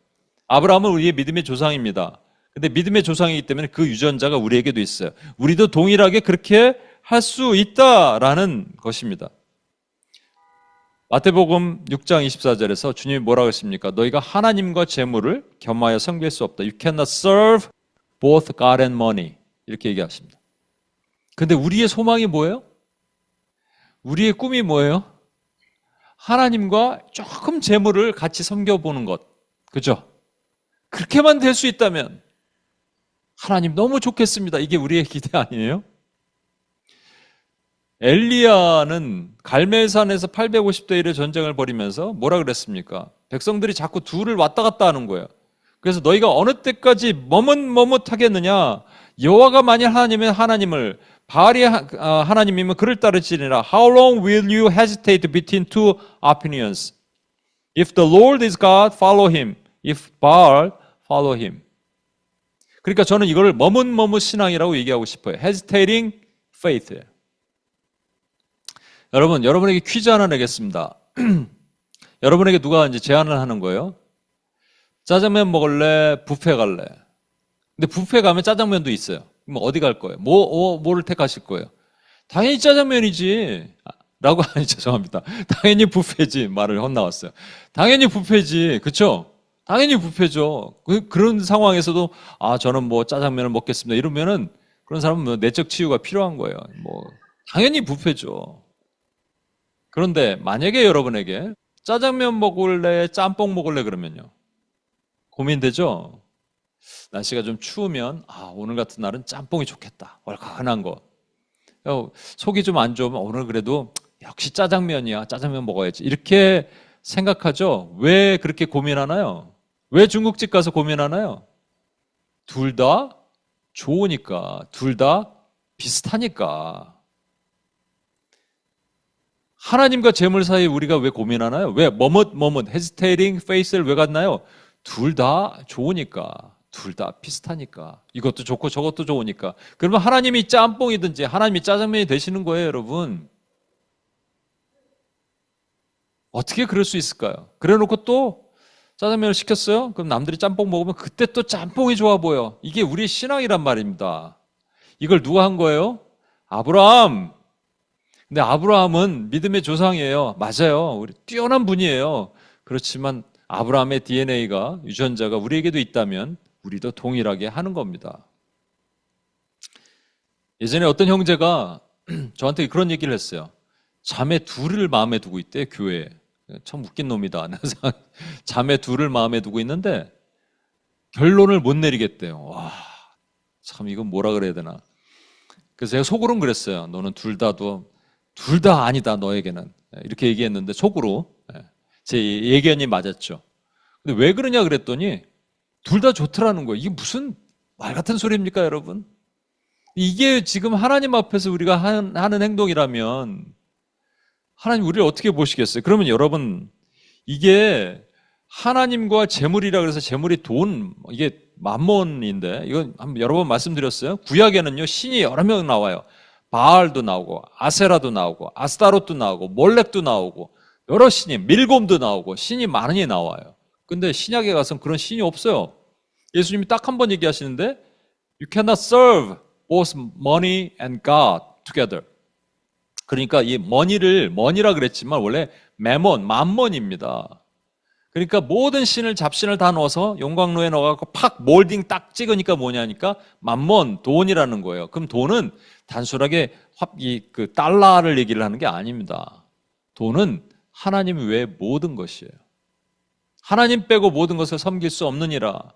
아브라함은 우리의 믿음의 조상입니다. 근데 믿음의 조상이기 때문에 그 유전자가 우리에게도 있어요. 우리도 동일하게 그렇게 할 수 있다라는 것입니다. 마태복음 6장 24절에서 주님이 뭐라고 했습니까? 너희가 하나님과 재물을 겸하여 섬길 수 없다. You cannot serve both God and money. 이렇게 얘기하십니다. 근데 우리의 소망이 뭐예요? 우리의 꿈이 뭐예요? 하나님과 조금 재물을 같이 섬겨보는 것. 그죠? 그렇게만 될 수 있다면 하나님 너무 좋겠습니다. 이게 우리의 기대 아니에요? 엘리야는 갈멜산에서 850대 1의 전쟁을 벌이면서 뭐라 그랬습니까? 백성들이 자꾸 둘을 왔다 갔다 하는 거예요. 그래서 너희가 어느 때까지 머뭇머뭇하겠느냐? 여호와가 만일 하나님의 하나님을, 바알이 하나님이면 그를 따르시리라. How long will you hesitate between two opinions? If the Lord is God, follow him. If Baal, follow him. 그러니까 저는 이걸 머뭇머뭇 신앙이라고 얘기하고 싶어요. Hesitating faith. 여러분에게 퀴즈 하나 내겠습니다. 여러분에게 누가 이제 제안을 하는 거예요. 짜장면 먹을래? 뷔페 갈래? 근데 뷔페 가면 짜장면도 있어요. 그럼 어디 갈 거예요? 뭐를 택하실 거예요? 당연히 짜장면이지. 라고 하니 죄송합니다. 당연히 뷔페지. 말을 헛나왔어요. 당연히 뷔페지. 그쵸? 당연히 뷔페죠. 그런 상황에서도 저는 뭐 짜장면을 먹겠습니다. 이러면은 그런 사람은 뭐 내적 치유가 필요한 거예요. 당연히 뷔페죠. 그런데 만약에 여러분에게 짜장면 먹을래, 짬뽕 먹을래 그러면요. 고민되죠? 날씨가 좀 추우면 오늘 같은 날은 짬뽕이 좋겠다. 얼큰한 거. 속이 좀 안 좋으면 오늘 그래도 역시 짜장면이야. 짜장면 먹어야지. 이렇게 생각하죠? 왜 그렇게 고민하나요? 왜 중국집 가서 고민하나요? 둘 다 좋으니까, 둘 다 비슷하니까. 하나님과 재물 사이에 우리가 왜 고민하나요? 왜 hesitating face를 왜 갖나요? 둘 다 좋으니까, 둘 다 비슷하니까. 이것도 좋고 저것도 좋으니까. 그러면 하나님이 짬뽕이든지 하나님이 짜장면이 되시는 거예요, 여러분. 어떻게 그럴 수 있을까요? 그래놓고 또 짜장면을 시켰어요? 그럼 남들이 짬뽕 먹으면 그때 또 짬뽕이 좋아 보여. 이게 우리의 신앙이란 말입니다. 이걸 누가 한 거예요? 아브라함. 근데 아브라함은 믿음의 조상이에요. 맞아요. 우리 뛰어난 분이에요. 그렇지만 아브라함의 DNA가, 유전자가 우리에게도 있다면 우리도 동일하게 하는 겁니다. 예전에 어떤 형제가 저한테 그런 얘기를 했어요. 자매 둘을 마음에 두고 있대, 교회에. 참 웃긴 놈이다. 자매 둘을 마음에 두고 있는데 결론을 못 내리겠대요. 와, 참 이건 뭐라 그래야 되나. 그래서 제가 속으로는 그랬어요. 너는 둘 다 아니다, 너에게는. 이렇게 얘기했는데 속으로 제 예견이 맞았죠. 근데 왜 그러냐 그랬더니 둘 다 좋더라는 거예요. 이게 무슨 말 같은 소리입니까, 여러분? 이게 지금 하나님 앞에서 우리가 하는 행동이라면 하나님 우리를 어떻게 보시겠어요? 그러면 여러분, 이게 하나님과 재물이라 그래서 재물이 돈, 이게 만몬인데, 이건 한번 여러 번 말씀드렸어요. 구약에는요, 신이 여러 명 나와요. 바알도 나오고, 아세라도 나오고, 아스타롯도 나오고, 몰렉도 나오고, 여러 신이, 밀곰도 나오고, 신이 많이 나와요. 근데 신약에 가서는 그런 신이 없어요. 예수님이 딱 한 번 얘기하시는데, You cannot serve both money and God together. 그러니까 이 머니라 그랬지만 원래 만몬입니다. 그러니까 모든 신을 잡신을 다 넣어서 용광로에 넣어갖고 팍 몰딩 딱 찍으니까 뭐냐니까 만몬, 돈이라는 거예요. 그럼 돈은 단순하게 그 달러를 얘기를 하는 게 아닙니다. 돈은 하나님 외의 모든 것이에요. 하나님 빼고 모든 것을 섬길 수 없느니라.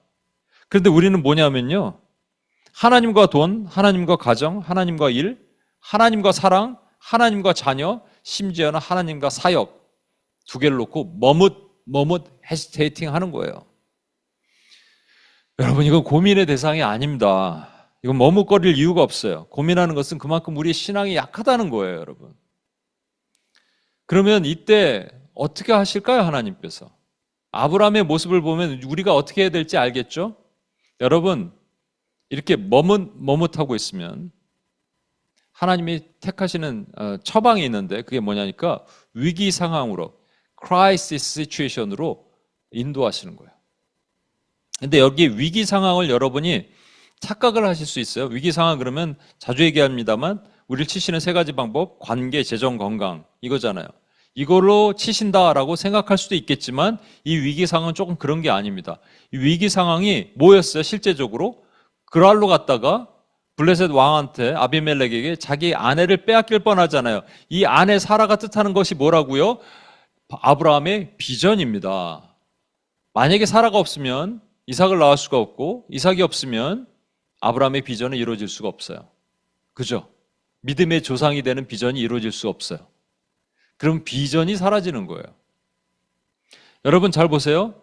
그런데 우리는 뭐냐면요, 하나님과 돈, 하나님과 가정, 하나님과 일, 하나님과 사랑, 하나님과 자녀, 심지어는 하나님과 사역 두 개를 놓고 머뭇 헤지테이팅 하는 거예요. 여러분, 이건 고민의 대상이 아닙니다. 이건 머뭇거릴 이유가 없어요. 고민하는 것은 그만큼 우리의 신앙이 약하다는 거예요, 여러분. 그러면 이때 어떻게 하실까요, 하나님께서? 아브라함의 모습을 보면 우리가 어떻게 해야 될지 알겠죠? 여러분, 이렇게 머뭇하고 있으면 하나님이 택하시는 처방이 있는데 그게 뭐냐니까 위기 상황으로, crisis situation으로 인도하시는 거예요. 근데 여기 위기 상황을 여러분이 착각을 하실 수 있어요. 위기 상황 그러면 자주 얘기합니다만 우리를 치시는 세 가지 방법, 관계, 재정, 건강 이거잖아요. 이걸로 치신다라고 생각할 수도 있겠지만 이 위기 상황은 조금 그런 게 아닙니다. 이 위기 상황이 뭐였어요? 실제적으로 그랄로 갔다가 블레셋 왕한테, 아비멜렉에게 자기 아내를 빼앗길 뻔하잖아요. 이 아내 사라가 뜻하는 것이 뭐라고요? 아브라함의 비전입니다. 만약에 사라가 없으면 이삭을 낳을 수가 없고, 이삭이 없으면 아브라함의 비전은 이루어질 수가 없어요. 그죠? 믿음의 조상이 되는 비전이 이루어질 수 없어요. 그럼 비전이 사라지는 거예요. 여러분 잘 보세요.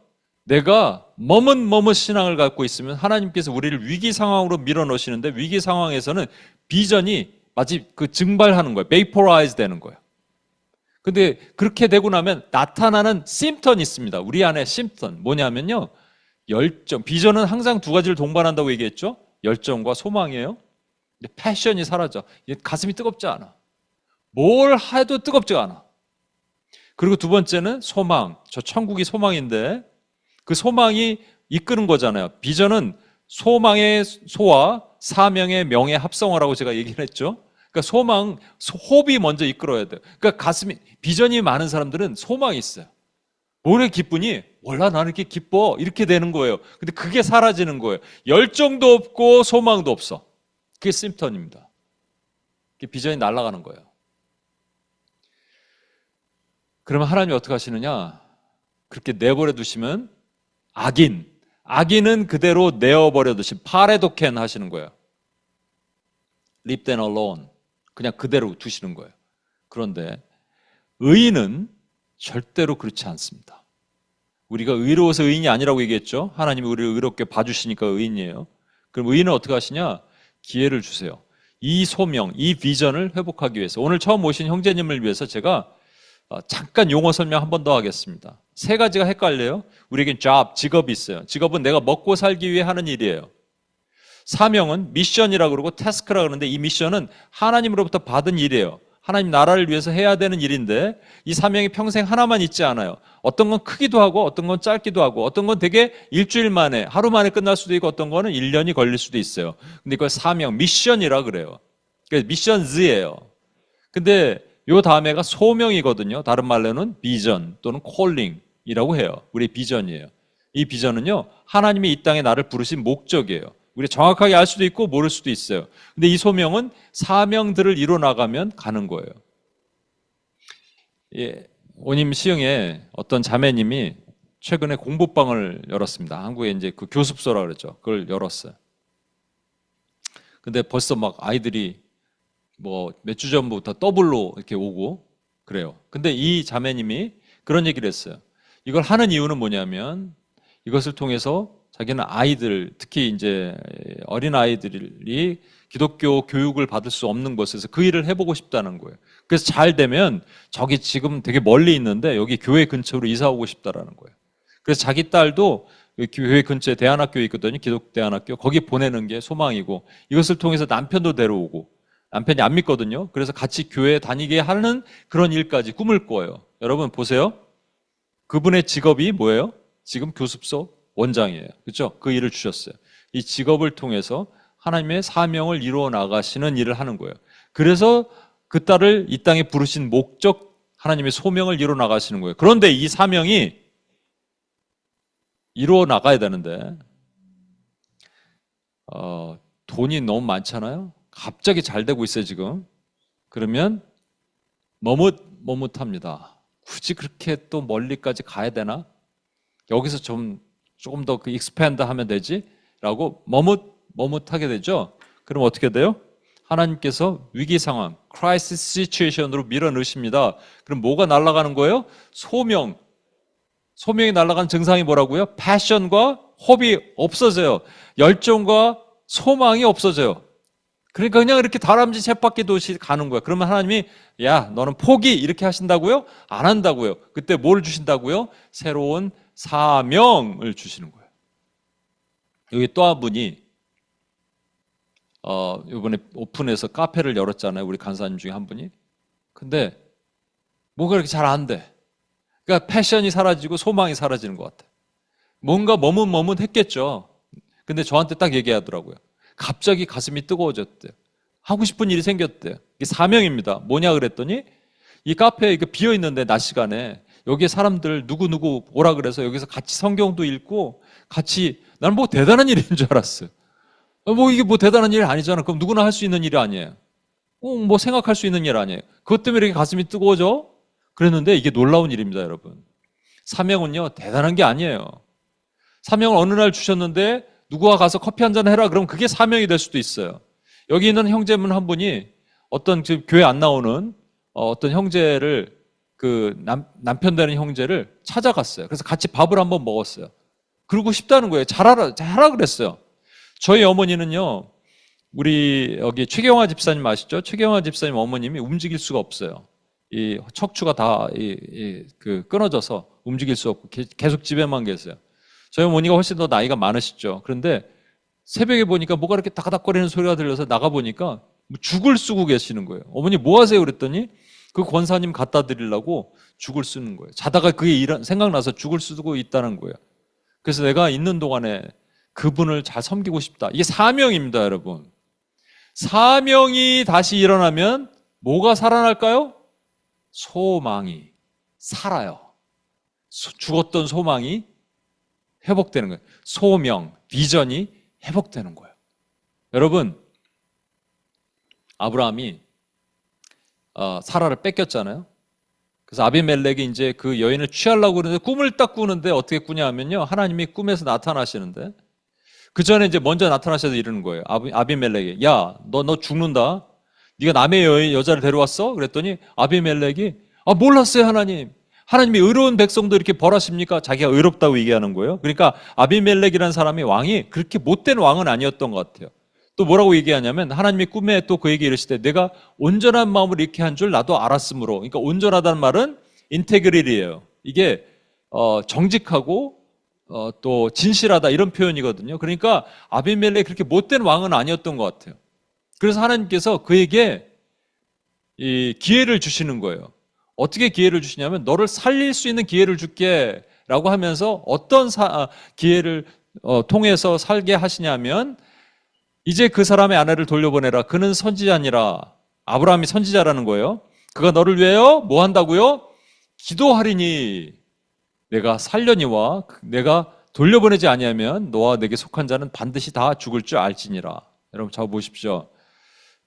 내가 머뭇 신앙을 갖고 있으면 하나님께서 우리를 위기 상황으로 밀어넣으시는데 위기 상황에서는 비전이 마치 그 증발하는 거예요. 베이퍼라이즈 되는 거예요. 근데 그렇게 되고 나면 나타나는 심턴이 있습니다. 우리 안에 심턴 뭐냐면요, 열정. 비전은 항상 두 가지를 동반한다고 얘기했죠. 열정과 소망이에요. 패션이 사라져. 가슴이 뜨겁지 않아. 뭘 해도 뜨겁지 않아. 그리고 두 번째는 소망. 저 천국이 소망인데 그 소망이 이끄는 거잖아요. 비전은 소망의 소와 사명의 명의 합성어라고 제가 얘기를 했죠. 그러니까 호흡이 먼저 이끌어야 돼요. 그러니까 비전이 많은 사람들은 소망이 있어요. 뭐래 기쁘니? 몰라, 나는 이렇게 기뻐. 이렇게 되는 거예요. 근데 그게 사라지는 거예요. 열정도 없고 소망도 없어. 그게 심턴입니다. 그게 비전이 날아가는 거예요. 그러면 하나님이 어떻게 하시느냐? 그렇게 내버려 두시면 악인은 그대로 내어버려 두신 파레도켄 하시는 거예요. Leave them alone. 그냥 그대로 두시는 거예요. 그런데 의인은 절대로 그렇지 않습니다. 우리가 의로워서 의인이 아니라고 얘기했죠. 하나님이 우리를 의롭게 봐주시니까 의인이에요. 그럼 의인은 어떻게 하시냐? 기회를 주세요. 이 소명, 이 비전을 회복하기 위해서. 오늘 처음 오신 형제님을 위해서 제가 잠깐 용어 설명 한 번 더 하겠습니다. 세 가지가 헷갈려요. 우리에겐 직업이 있어요. 직업은 내가 먹고 살기 위해 하는 일이에요. 사명은 미션이라고 그러고 태스크라고 그러는데 이 미션은 하나님으로부터 받은 일이에요. 하나님 나라를 위해서 해야 되는 일인데 이 사명이 평생 하나만 있지 않아요. 어떤 건 크기도 하고 어떤 건 짧기도 하고 어떤 건 되게 일주일 만에 하루 만에 끝날 수도 있고 어떤 거는 1년이 걸릴 수도 있어요. 근데 그걸 사명, 미션이라 그래요. 그러니까 미션즈예요. 근데 요 다음에가 소명이거든요. 다른 말로는 비전 또는 콜링이라고 해요. 우리의 비전이에요. 이 비전은요, 하나님이 이 땅에 나를 부르신 목적이에요. 우리 정확하게 알 수도 있고 모를 수도 있어요. 근데 이 소명은 사명들을 이뤄나가면 가는 거예요. 오님 시흥에 어떤 자매님이 최근에 공부방을 열었습니다. 한국에 이제 그 교습소라 그랬죠. 그걸 열었어요. 근데 벌써 막 아이들이 뭐 몇 주 전부터 더블로 이렇게 오고 그래요. 근데 이 자매님이 그런 얘기를 했어요. 이걸 하는 이유는 뭐냐면 이것을 통해서 자기는 아이들, 특히 이제 어린 아이들이 기독교 교육을 받을 수 없는 곳에서 그 일을 해보고 싶다는 거예요. 그래서 잘 되면 저기 지금 되게 멀리 있는데 여기 교회 근처로 이사 오고 싶다라는 거예요. 그래서 자기 딸도 교회 근처에 대안학교에 있거든요. 기독 대안학교. 거기 보내는 게 소망이고, 이것을 통해서 남편도 데려오고, 남편이 안 믿거든요. 그래서 같이 교회에 다니게 하는 그런 일까지 꿈을 꿔요. 여러분 보세요. 그분의 직업이 뭐예요? 지금 교습소 원장이에요. 그렇죠? 그 일을 주셨어요. 이 직업을 통해서 하나님의 사명을 이루어 나가시는 일을 하는 거예요. 그래서 그 딸을 이 땅에 부르신 목적, 하나님의 소명을 이루어 나가시는 거예요. 그런데 이 사명이 이루어 나가야 되는데 돈이 너무 많잖아요. 갑자기 잘 되고 있어요 지금. 그러면 머뭇합니다. 굳이 그렇게 또 멀리까지 가야 되나? 여기서 조금 더 그 익스팬드 하면 되지? 라고 머뭇하게 되죠. 그럼 어떻게 돼요? 하나님께서 위기 상황, crisis situation으로 밀어넣으십니다. 그럼 뭐가 날아가는 거예요? 소명이 날아간 증상이 뭐라고요? 패션과 호흡이 없어져요. 열정과 소망이 없어져요. 그러니까 그냥 이렇게 다람쥐 쳇바퀴 도시 가는 거야. 그러면 하나님이 야 너는 포기 이렇게 하신다고요? 안 한다고요. 그때 뭘 주신다고요? 새로운 사명을 주시는 거예요. 여기 또 한 분이 이번에 오픈해서 카페를 열었잖아요. 우리 간사님 중에 한 분이. 근데 뭐가 이렇게 잘 안 돼. 그러니까 패션이 사라지고 소망이 사라지는 것 같아요. 뭔가 머뭇했겠죠. 근데 저한테 딱 얘기하더라고요. 갑자기 가슴이 뜨거워졌대요. 하고 싶은 일이 생겼대요. 이게 사명입니다. 뭐냐 그랬더니 이 카페에 이거 비어 있는데 낮 시간에 여기에 사람들 누구 오라 그래서 여기서 같이 성경도 읽고 같이 나는 뭐 대단한 일인 줄 알았어요. 뭐 이게 뭐 대단한 일 아니잖아. 그럼 누구나 할 수 있는 일이 아니에요. 뭐 생각할 수 있는 일 아니에요. 그것 때문에 이렇게 가슴이 뜨거워져? 그랬는데 이게 놀라운 일입니다, 여러분. 사명은요, 대단한 게 아니에요. 사명을 어느 날 주셨는데 누구와 가서 커피 한잔 해라 그러면 그게 사명이 될 수도 있어요. 여기 있는 형제분 한 분이 어떤 지금 교회 안 나오는 어떤 형제를 남편 되는 형제를 찾아갔어요. 그래서 같이 밥을 한번 먹었어요. 그러고 싶다는 거예요. 잘하라 그랬어요. 저희 어머니는요, 우리 여기 최경화 집사님 아시죠? 최경화 집사님 어머님이 움직일 수가 없어요. 이 척추가 다 끊어져서 움직일 수 없고 계속 집에만 계세요. 저희 어머니가 훨씬 더 나이가 많으시죠. 그런데 새벽에 보니까 뭐가 이렇게 다가닥거리는 소리가 들려서 나가보니까 죽을 쓰고 계시는 거예요. 어머니 뭐 하세요? 그랬더니 그 권사님 갖다 드리려고 죽을 쓰는 거예요. 자다가 그게 생각나서 죽을 쓰고 있다는 거예요. 그래서 내가 있는 동안에 그분을 잘 섬기고 싶다. 이게 사명입니다, 여러분. 사명이 다시 일어나면 뭐가 살아날까요? 소망이 살아요. 죽었던 소망이 회복되는 거예요. 소명, 비전이 회복되는 거예요. 여러분, 아브라함이 사라를 뺏겼잖아요. 그래서 아비멜렉이 이제 그 여인을 취하려고 그러는데 꿈을 딱 꾸는데 어떻게 꾸냐 하면요. 하나님이 꿈에서 나타나시는데 그 전에 이제 먼저 나타나셔서 이러는 거예요. 아비멜렉이 야, 너 죽는다. 네가 남의 여자를 데려왔어? 그랬더니 아비멜렉이 몰랐어요 하나님. 하나님이 의로운 백성도 이렇게 벌하십니까? 자기가 의롭다고 얘기하는 거예요. 그러니까 아비멜렉이라는 사람이 왕이 그렇게 못된 왕은 아니었던 것 같아요. 또 뭐라고 얘기하냐면 하나님이 꿈에 또 그에게 이르시되 내가 온전한 마음으로 이렇게 한 줄 나도 알았으므로. 그러니까 온전하다는 말은 인테그리티예요. 이게 정직하고 또 진실하다 이런 표현이거든요. 그러니까 아비멜렉이 그렇게 못된 왕은 아니었던 것 같아요. 그래서 하나님께서 그에게 이 기회를 주시는 거예요. 어떻게 기회를 주시냐면 너를 살릴 수 있는 기회를 줄게 라고 하면서 어떤 기회를 통해서 살게 하시냐면 이제 그 사람의 아내를 돌려보내라. 그는 선지자니라. 아브라함이 선지자라는 거예요. 그가 너를 위하여 뭐 한다고요? 기도하리니 내가 살려니와 내가 돌려보내지 아니하면 너와 내게 속한 자는 반드시 다 죽을 줄 알지니라. 여러분 잘 보십시오.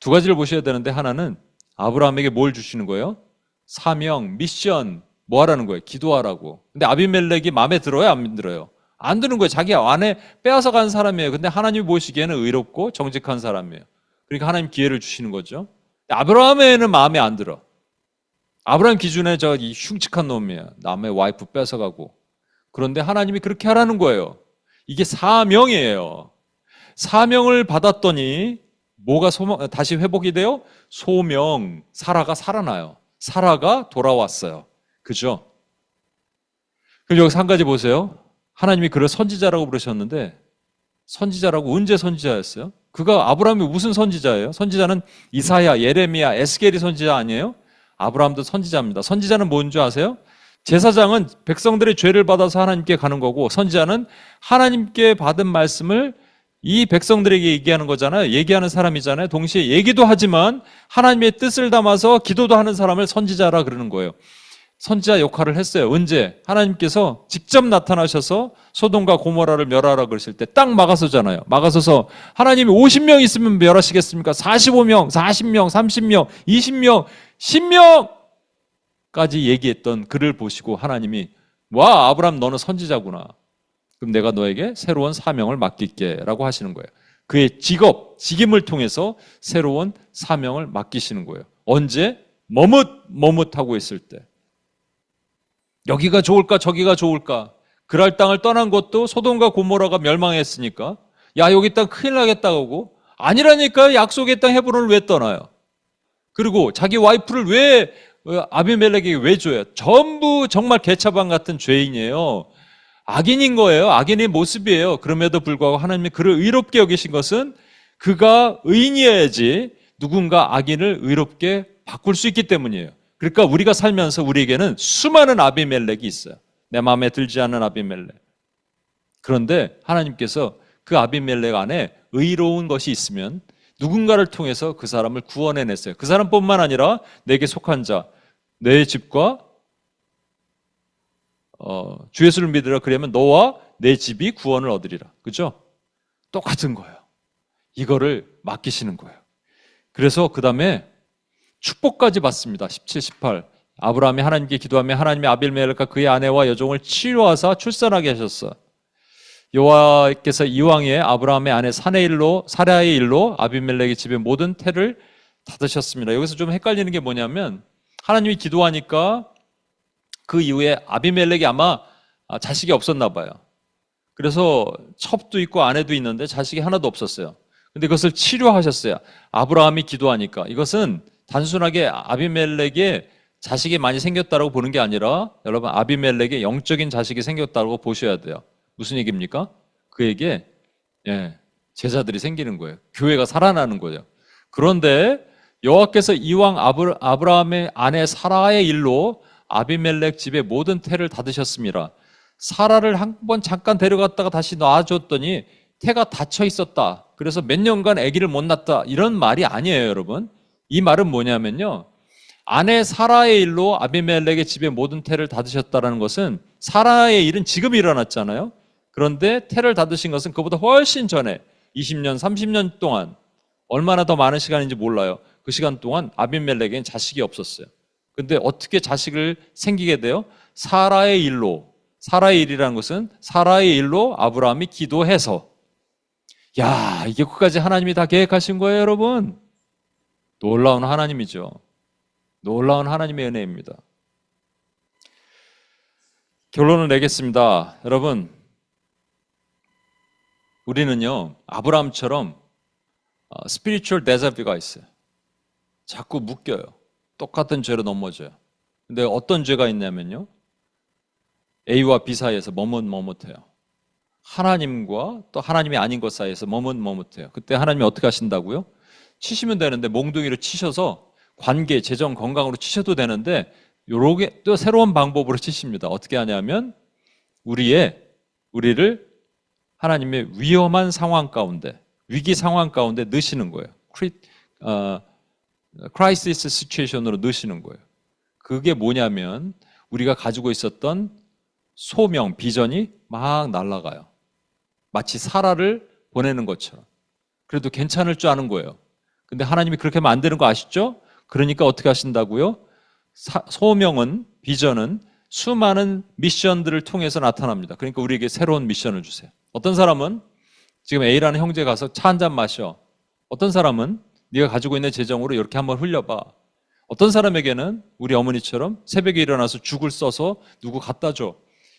두 가지를 보셔야 되는데 하나는 아브라함에게 뭘 주시는 거예요? 사명, 미션, 뭐 하라는 거예요? 기도하라고. 근데 아비멜렉이 마음에 들어요? 안 들어요? 안 드는 거예요. 자기 안에 빼앗아 간 사람이에요. 근데 하나님이 보시기에는 의롭고 정직한 사람이에요. 그러니까 하나님 기회를 주시는 거죠. 아브라함에는 마음에 안 들어. 아브라함 기준에 이 흉측한 놈이에요. 남의 와이프 뺏어가고. 그런데 하나님이 그렇게 하라는 거예요. 이게 사명이에요. 사명을 받았더니 뭐가 다시 회복이 돼요? 소명, 사라가 살아나요. 사라가 돌아왔어요. 그죠? 그럼 여기서 한 가지 보세요. 하나님이 그를 선지자라고 부르셨는데 선지자라고 언제 선지자였어요? 그가 아브라함이 무슨 선지자예요? 선지자는 이사야, 예레미야, 에스겔이 선지자 아니에요? 아브라함도 선지자입니다. 선지자는 뭔 줄 아세요? 제사장은 백성들의 죄를 받아서 하나님께 가는 거고 선지자는 하나님께 받은 말씀을 이 백성들에게 얘기하는 거잖아요. 얘기하는 사람이잖아요. 동시에 얘기도 하지만 하나님의 뜻을 담아서 기도도 하는 사람을 선지자라 그러는 거예요. 선지자 역할을 했어요. 언제? 하나님께서 직접 나타나셔서 소돔과 고모라를 멸하라 그러실 때 딱 막아서잖아요. 막아서서 하나님이 50명 있으면 멸하시겠습니까? 45명, 40명, 30명, 20명, 10명까지 얘기했던 그를 보시고 하나님이 와, 아브라함 너는 선지자구나. 그럼 내가 너에게 새로운 사명을 맡길게 라고 하시는 거예요. 그의 직임을 통해서 새로운 사명을 맡기시는 거예요. 언제? 머뭇하고 있을 때. 여기가 좋을까 저기가 좋을까. 그랄 땅을 떠난 것도 소돔과 고모라가 멸망했으니까 야 여기 땅 큰일 나겠다고 아니라니까. 약속의 땅 헤브론을 왜 떠나요? 그리고 자기 와이프를 왜 아비멜렉에게 왜 줘요? 전부 정말 개차반 같은 죄인이에요. 악인인 거예요. 악인의 모습이에요. 그럼에도 불구하고 하나님이 그를 의롭게 여기신 것은 그가 의인이어야지 누군가 악인을 의롭게 바꿀 수 있기 때문이에요. 그러니까 우리가 살면서 우리에게는 수많은 아비멜렉이 있어요. 내 마음에 들지 않는 아비멜렉. 그런데 하나님께서 그 아비멜렉 안에 의로운 것이 있으면 누군가를 통해서 그 사람을 구원해냈어요. 그 사람뿐만 아니라 내게 속한 자, 내 집과 주 예수를 믿으라 그러면 너와 내 집이 구원을 얻으리라. 그죠? 똑같은 거예요. 이거를 맡기시는 거예요. 그래서 그 다음에 축복까지 받습니다. 17, 18. 아브라함이 하나님께 기도하며 하나님이 아비멜렉과 그의 아내와 여종을 치료하사 출산하게 하셨어. 여호와께서 이왕에 아브라함의 아내 사라의 일로 아비멜렉의 집의 모든 태를 닫으셨습니다. 여기서 좀 헷갈리는 게 뭐냐면 하나님이 기도하니까 그 이후에 아비멜렉이 아마 자식이 없었나 봐요. 그래서 첩도 있고 아내도 있는데 자식이 하나도 없었어요. 근데 그것을 치료하셨어요. 아브라함이 기도하니까. 이것은 단순하게 아비멜렉의 자식이 많이 생겼다고 보는 게 아니라 여러분 아비멜렉의 영적인 자식이 생겼다고 보셔야 돼요. 무슨 얘기입니까? 그에게 제자들이 생기는 거예요. 교회가 살아나는 거예요. 그런데 여호와께서 이왕 아브라함의 아내 사라의 일로 아비멜렉 집의 모든 태를 닫으셨습니다. 사라를 한번 잠깐 데려갔다가 다시 놔줬더니 태가 닫혀 있었다. 그래서 몇 년간 아기를 못 낳았다. 이런 말이 아니에요, 여러분. 이 말은 뭐냐면요. 아내 사라의 일로 아비멜렉의 집의 모든 태를 닫으셨다는 것은 사라의 일은 지금 일어났잖아요. 그런데 태를 닫으신 것은 그보다 훨씬 전에 20년, 30년 동안 얼마나 더 많은 시간인지 몰라요. 그 시간 동안 아비멜렉에겐 자식이 없었어요. 근데 어떻게 자식을 생기게 돼요? 사라의 일로. 사라의 일이라는 것은 사라의 일로 아브라함이 기도해서. 야, 이게 끝까지 하나님이 다 계획하신 거예요, 여러분. 놀라운 하나님이죠. 놀라운 하나님의 은혜입니다. 결론을 내겠습니다. 여러분, 우리는요, 아브라함처럼 스피리추얼 데자뷰가 있어요. 자꾸 묶여요. 똑같은 죄로 넘어져요. 근데 어떤 죄가 있냐면요, A와 B 사이에서 머뭇머뭇해요. 하나님과 또 하나님이 아닌 것 사이에서 머뭇머뭇해요. 그때 하나님이 어떻게 하신다고요? 치시면 되는데 몽둥이로 치셔서 관계, 재정, 건강으로 치셔도 되는데 요렇게 또 새로운 방법으로 치십니다. 어떻게 하냐면 우리를 하나님의 위험한 상황 가운데, 위기 상황 가운데 넣으시는 거예요. 크라이시스 시츄에이션으로 넣으시는 거예요. 그게 뭐냐면 우리가 가지고 있었던 소명, 비전이 막 날아가요. 마치 사라를 보내는 것처럼. 그래도 괜찮을 줄 아는 거예요. 근데 하나님이 그렇게 만드는 거 아시죠? 그러니까 어떻게 하신다고요? 소명은, 비전은 수많은 미션들을 통해서 나타납니다. 그러니까 우리에게 새로운 미션을 주세요. 어떤 사람은 지금 A라는 형제 가서 차 한 잔 마셔. 어떤 사람은 네가 가지고 있는 재정으로 이렇게 한번 흘려봐. 어떤 사람에게는 우리 어머니처럼 새벽에 일어나서 죽을 써서 누구 갖다 줘.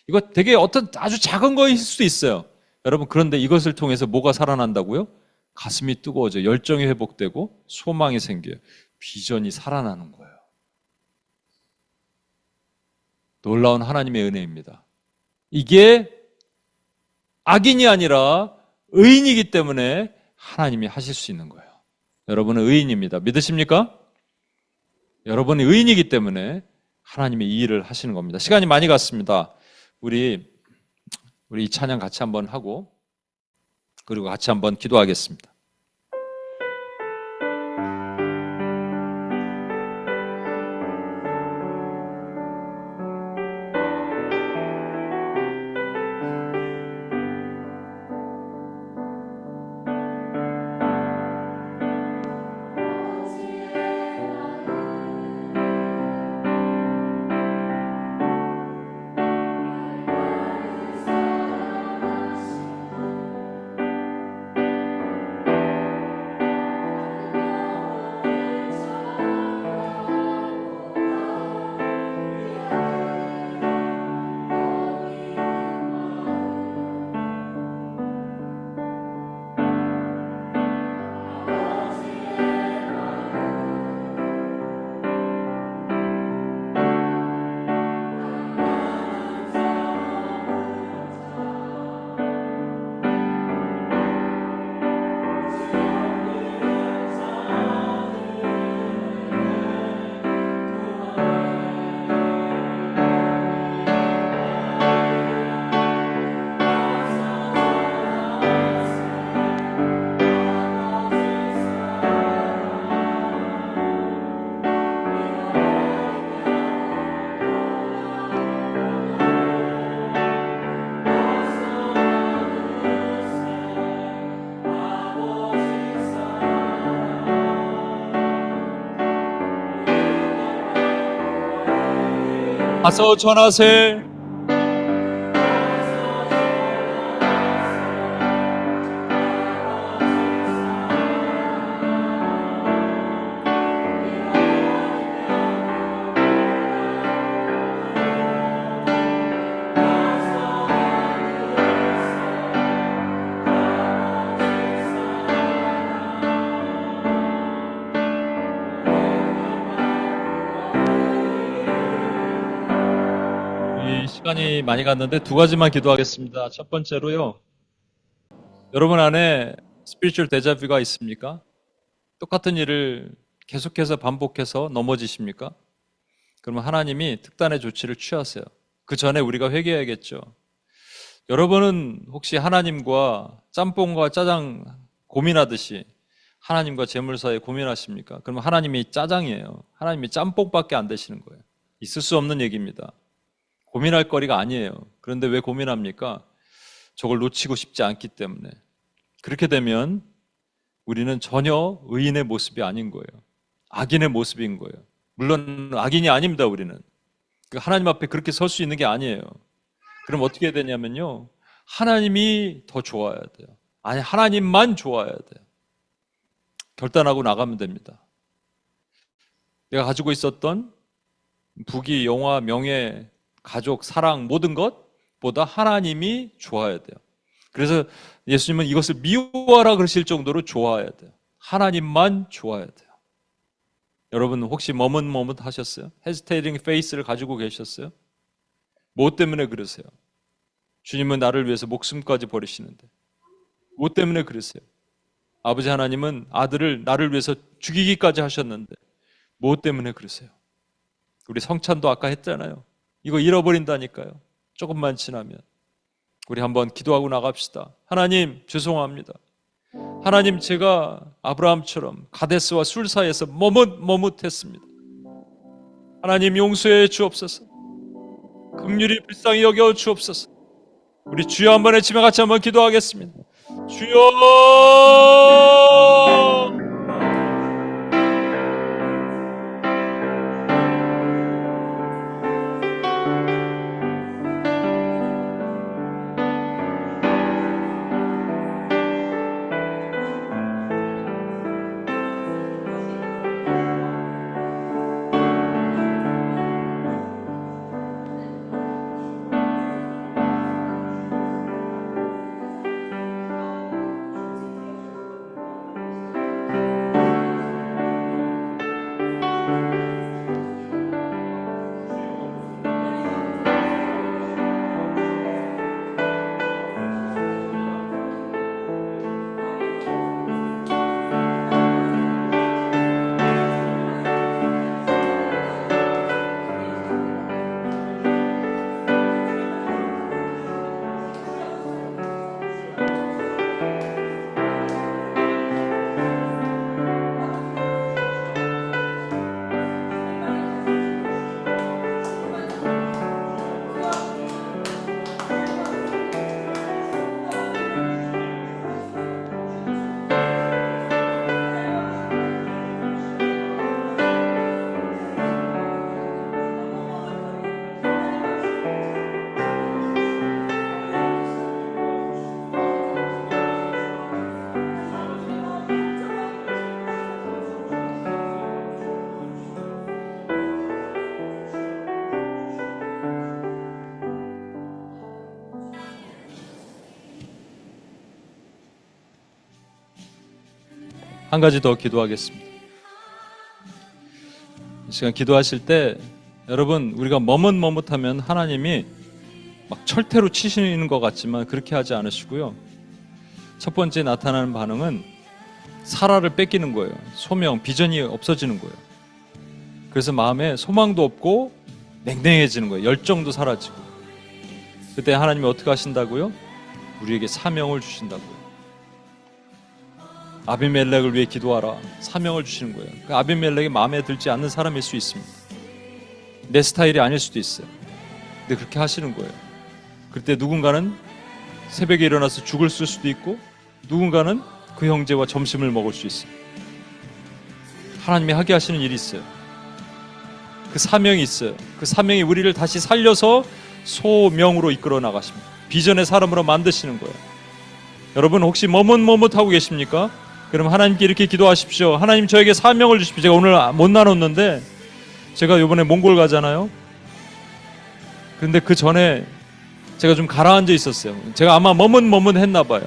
이거 되게 어떤 아주 작은 거일 수도 있어요. 여러분, 그런데 이것을 통해서 뭐가 살아난다고요? 가슴이 뜨거워져, 열정이 회복되고 소망이 생겨요. 비전이 살아나는 거예요. 놀라운 하나님의 은혜입니다. 이게 악인이 아니라 의인이기 때문에 하나님이 하실 수 있는 거예요. 여러분은 의인입니다. 믿으십니까? 여러분이 의인이기 때문에 하나님이 이 일을 하시는 겁니다. 시간이 많이 갔습니다. 우리 이 찬양 같이 한번 하고 그리고 같이 한번 기도하겠습니다. 가서 전하세. 시간이 많이 갔는데 두 가지만 기도하겠습니다. 첫 번째로요. 여러분 안에 스피리추얼 데자뷰가 있습니까? 똑같은 일을 계속해서 반복해서 넘어지십니까? 그러면 하나님이 특단의 조치를 취하세요. 그 전에 우리가 회개해야겠죠. 여러분은 혹시 하나님과 짬뽕과 짜장 고민하듯이 하나님과 재물 사이에 고민하십니까? 그러면 하나님이 짜장이에요. 하나님이 짬뽕밖에 안 되시는 거예요. 있을 수 없는 얘기입니다. 고민할 거리가 아니에요. 그런데 왜 고민합니까? 저걸 놓치고 싶지 않기 때문에. 그렇게 되면 우리는 전혀 의인의 모습이 아닌 거예요. 악인의 모습인 거예요. 물론 악인이 아닙니다, 우리는. 하나님 앞에 그렇게 설 수 있는 게 아니에요. 그럼 어떻게 해야 되냐면요. 하나님이 더 좋아야 돼요. 아니, 하나님만 좋아야 돼요. 결단하고 나가면 됩니다. 내가 가지고 있었던 부귀, 영화, 명예, 가족, 사랑, 모든 것보다 하나님이 좋아야 돼요. 그래서 예수님은 이것을 미워하라 그러실 정도로 좋아해야 돼요. 하나님만 좋아야 돼요. 여러분 혹시 머뭇머뭇 하셨어요? 헤지테이팅 페이스를 가지고 계셨어요? 뭐 때문에 그러세요? 주님은 나를 위해서 목숨까지 버리시는데 뭐 때문에 그러세요? 아버지 하나님은 아들을 나를 위해서 죽이기까지 하셨는데 뭐 때문에 그러세요? 우리 성찬도 아까 했잖아요. 이거 잃어버린다니까요. 조금만 지나면. 우리 한번 기도하고 나갑시다. 하나님 죄송합니다. 하나님 제가 아브라함처럼 가데스와 술 사이에서 머뭇머뭇했습니다. 하나님 용서해 주옵소서. 긍휼히 불쌍히 여겨 주옵소서. 우리 주여 한번 외치며 같이 한번 기도하겠습니다. 주여! 한 가지 더 기도하겠습니다. 이 시간 기도하실 때 여러분, 우리가 머뭇머뭇하면 하나님이 막 철퇴로 치시는 것 같지만 그렇게 하지 않으시고요. 첫 번째 나타나는 반응은 사라를 뺏기는 거예요. 소명, 비전이 없어지는 거예요. 그래서 마음에 소망도 없고 냉랭해지는 거예요. 열정도 사라지고. 그때 하나님이 어떻게 하신다고요? 우리에게 사명을 주신다고요. 아비멜렉을 위해 기도하라. 사명을 주시는 거예요. 그 아비멜렉이 마음에 들지 않는 사람일 수 있습니다. 내 스타일이 아닐 수도 있어요. 근데 그렇게 하시는 거예요. 그때 누군가는 새벽에 일어나서 죽을 쓸 수도 있고, 누군가는 그 형제와 점심을 먹을 수 있어요. 하나님이 하게 하시는 일이 있어요. 그 사명이 있어요. 그 사명이 우리를 다시 살려서 소명으로 이끌어 나가십니다. 비전의 사람으로 만드시는 거예요. 여러분, 혹시 머뭇머뭇하고 계십니까? 그럼 하나님께 이렇게 기도하십시오. 하나님, 저에게 사명을 주십시오. 제가 오늘 못 나눴는데, 제가 이번에 몽골 가잖아요. 근데 그 전에 제가 좀 가라앉아 있었어요. 제가 아마 머뭇머뭇했나 봐요.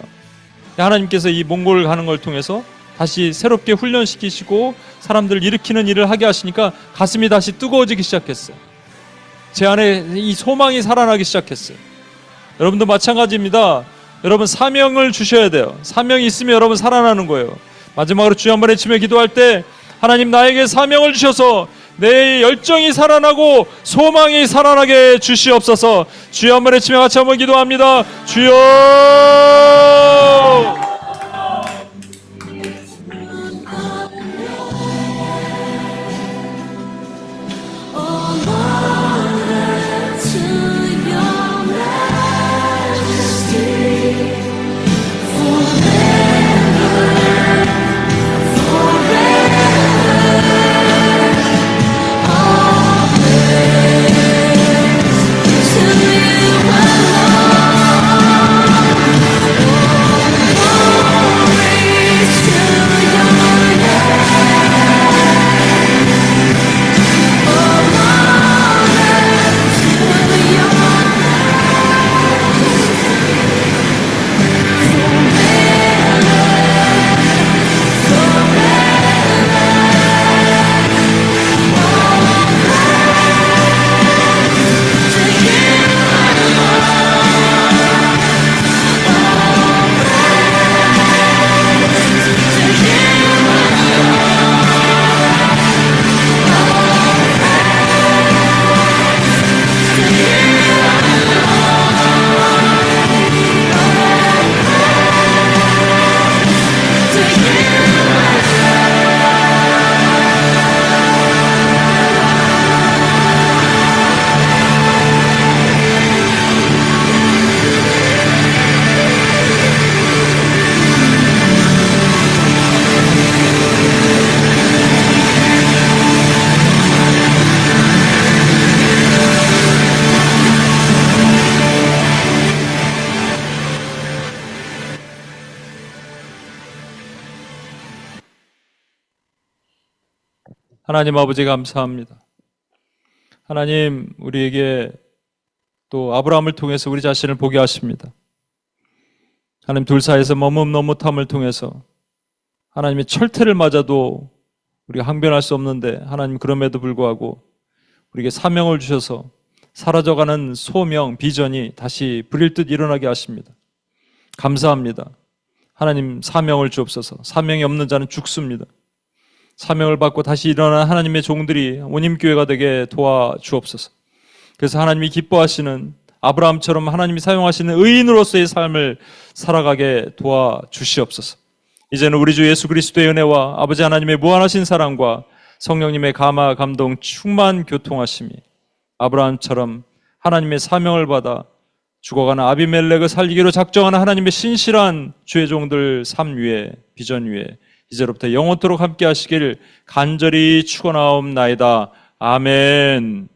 하나님께서 이 몽골 가는 걸 통해서 다시 새롭게 훈련시키시고 사람들을 일으키는 일을 하게 하시니까 가슴이 다시 뜨거워지기 시작했어요. 제 안에 이 소망이 살아나기 시작했어요. 여러분도 마찬가지입니다. 여러분, 사명을 주셔야 돼요. 사명이 있으면 여러분 살아나는 거예요. 마지막으로 주여 한번 외치며 기도할 때, 하나님, 나에게 사명을 주셔서 내 열정이 살아나고 소망이 살아나게 주시옵소서. 주여 한번 외치며 같이 한번 기도합니다. 주여! 하나님 아버지, 감사합니다. 하나님, 우리에게 또 아브라함을 통해서 우리 자신을 보게 하십니다. 하나님, 둘 사이에서 머뭇머뭇함을 통해서 하나님의 철퇴를 맞아도 우리가 항변할 수 없는데, 하나님, 그럼에도 불구하고 우리에게 사명을 주셔서 사라져가는 소명, 비전이 다시 불일 듯 일어나게 하십니다. 감사합니다. 하나님, 사명을 주옵소서. 사명이 없는 자는 죽습니다. 사명을 받고 다시 일어난 하나님의 종들이 온임교회가 되게 도와주옵소서. 그래서 하나님이 기뻐하시는 아브라함처럼 하나님이 사용하시는 의인으로서의 삶을 살아가게 도와주시옵소서. 이제는 우리 주 예수 그리스도의 은혜와 아버지 하나님의 무한하신 사랑과 성령님의 감화, 감동, 충만 교통하심이 아브라함처럼 하나님의 사명을 받아 죽어가는 아비멜렉을 살리기로 작정하는 하나님의 신실한 주의 종들 삶 위에, 비전 위에 이제로부터 영원토록 함께 하시길 간절히 축원하옵나이다. 아멘.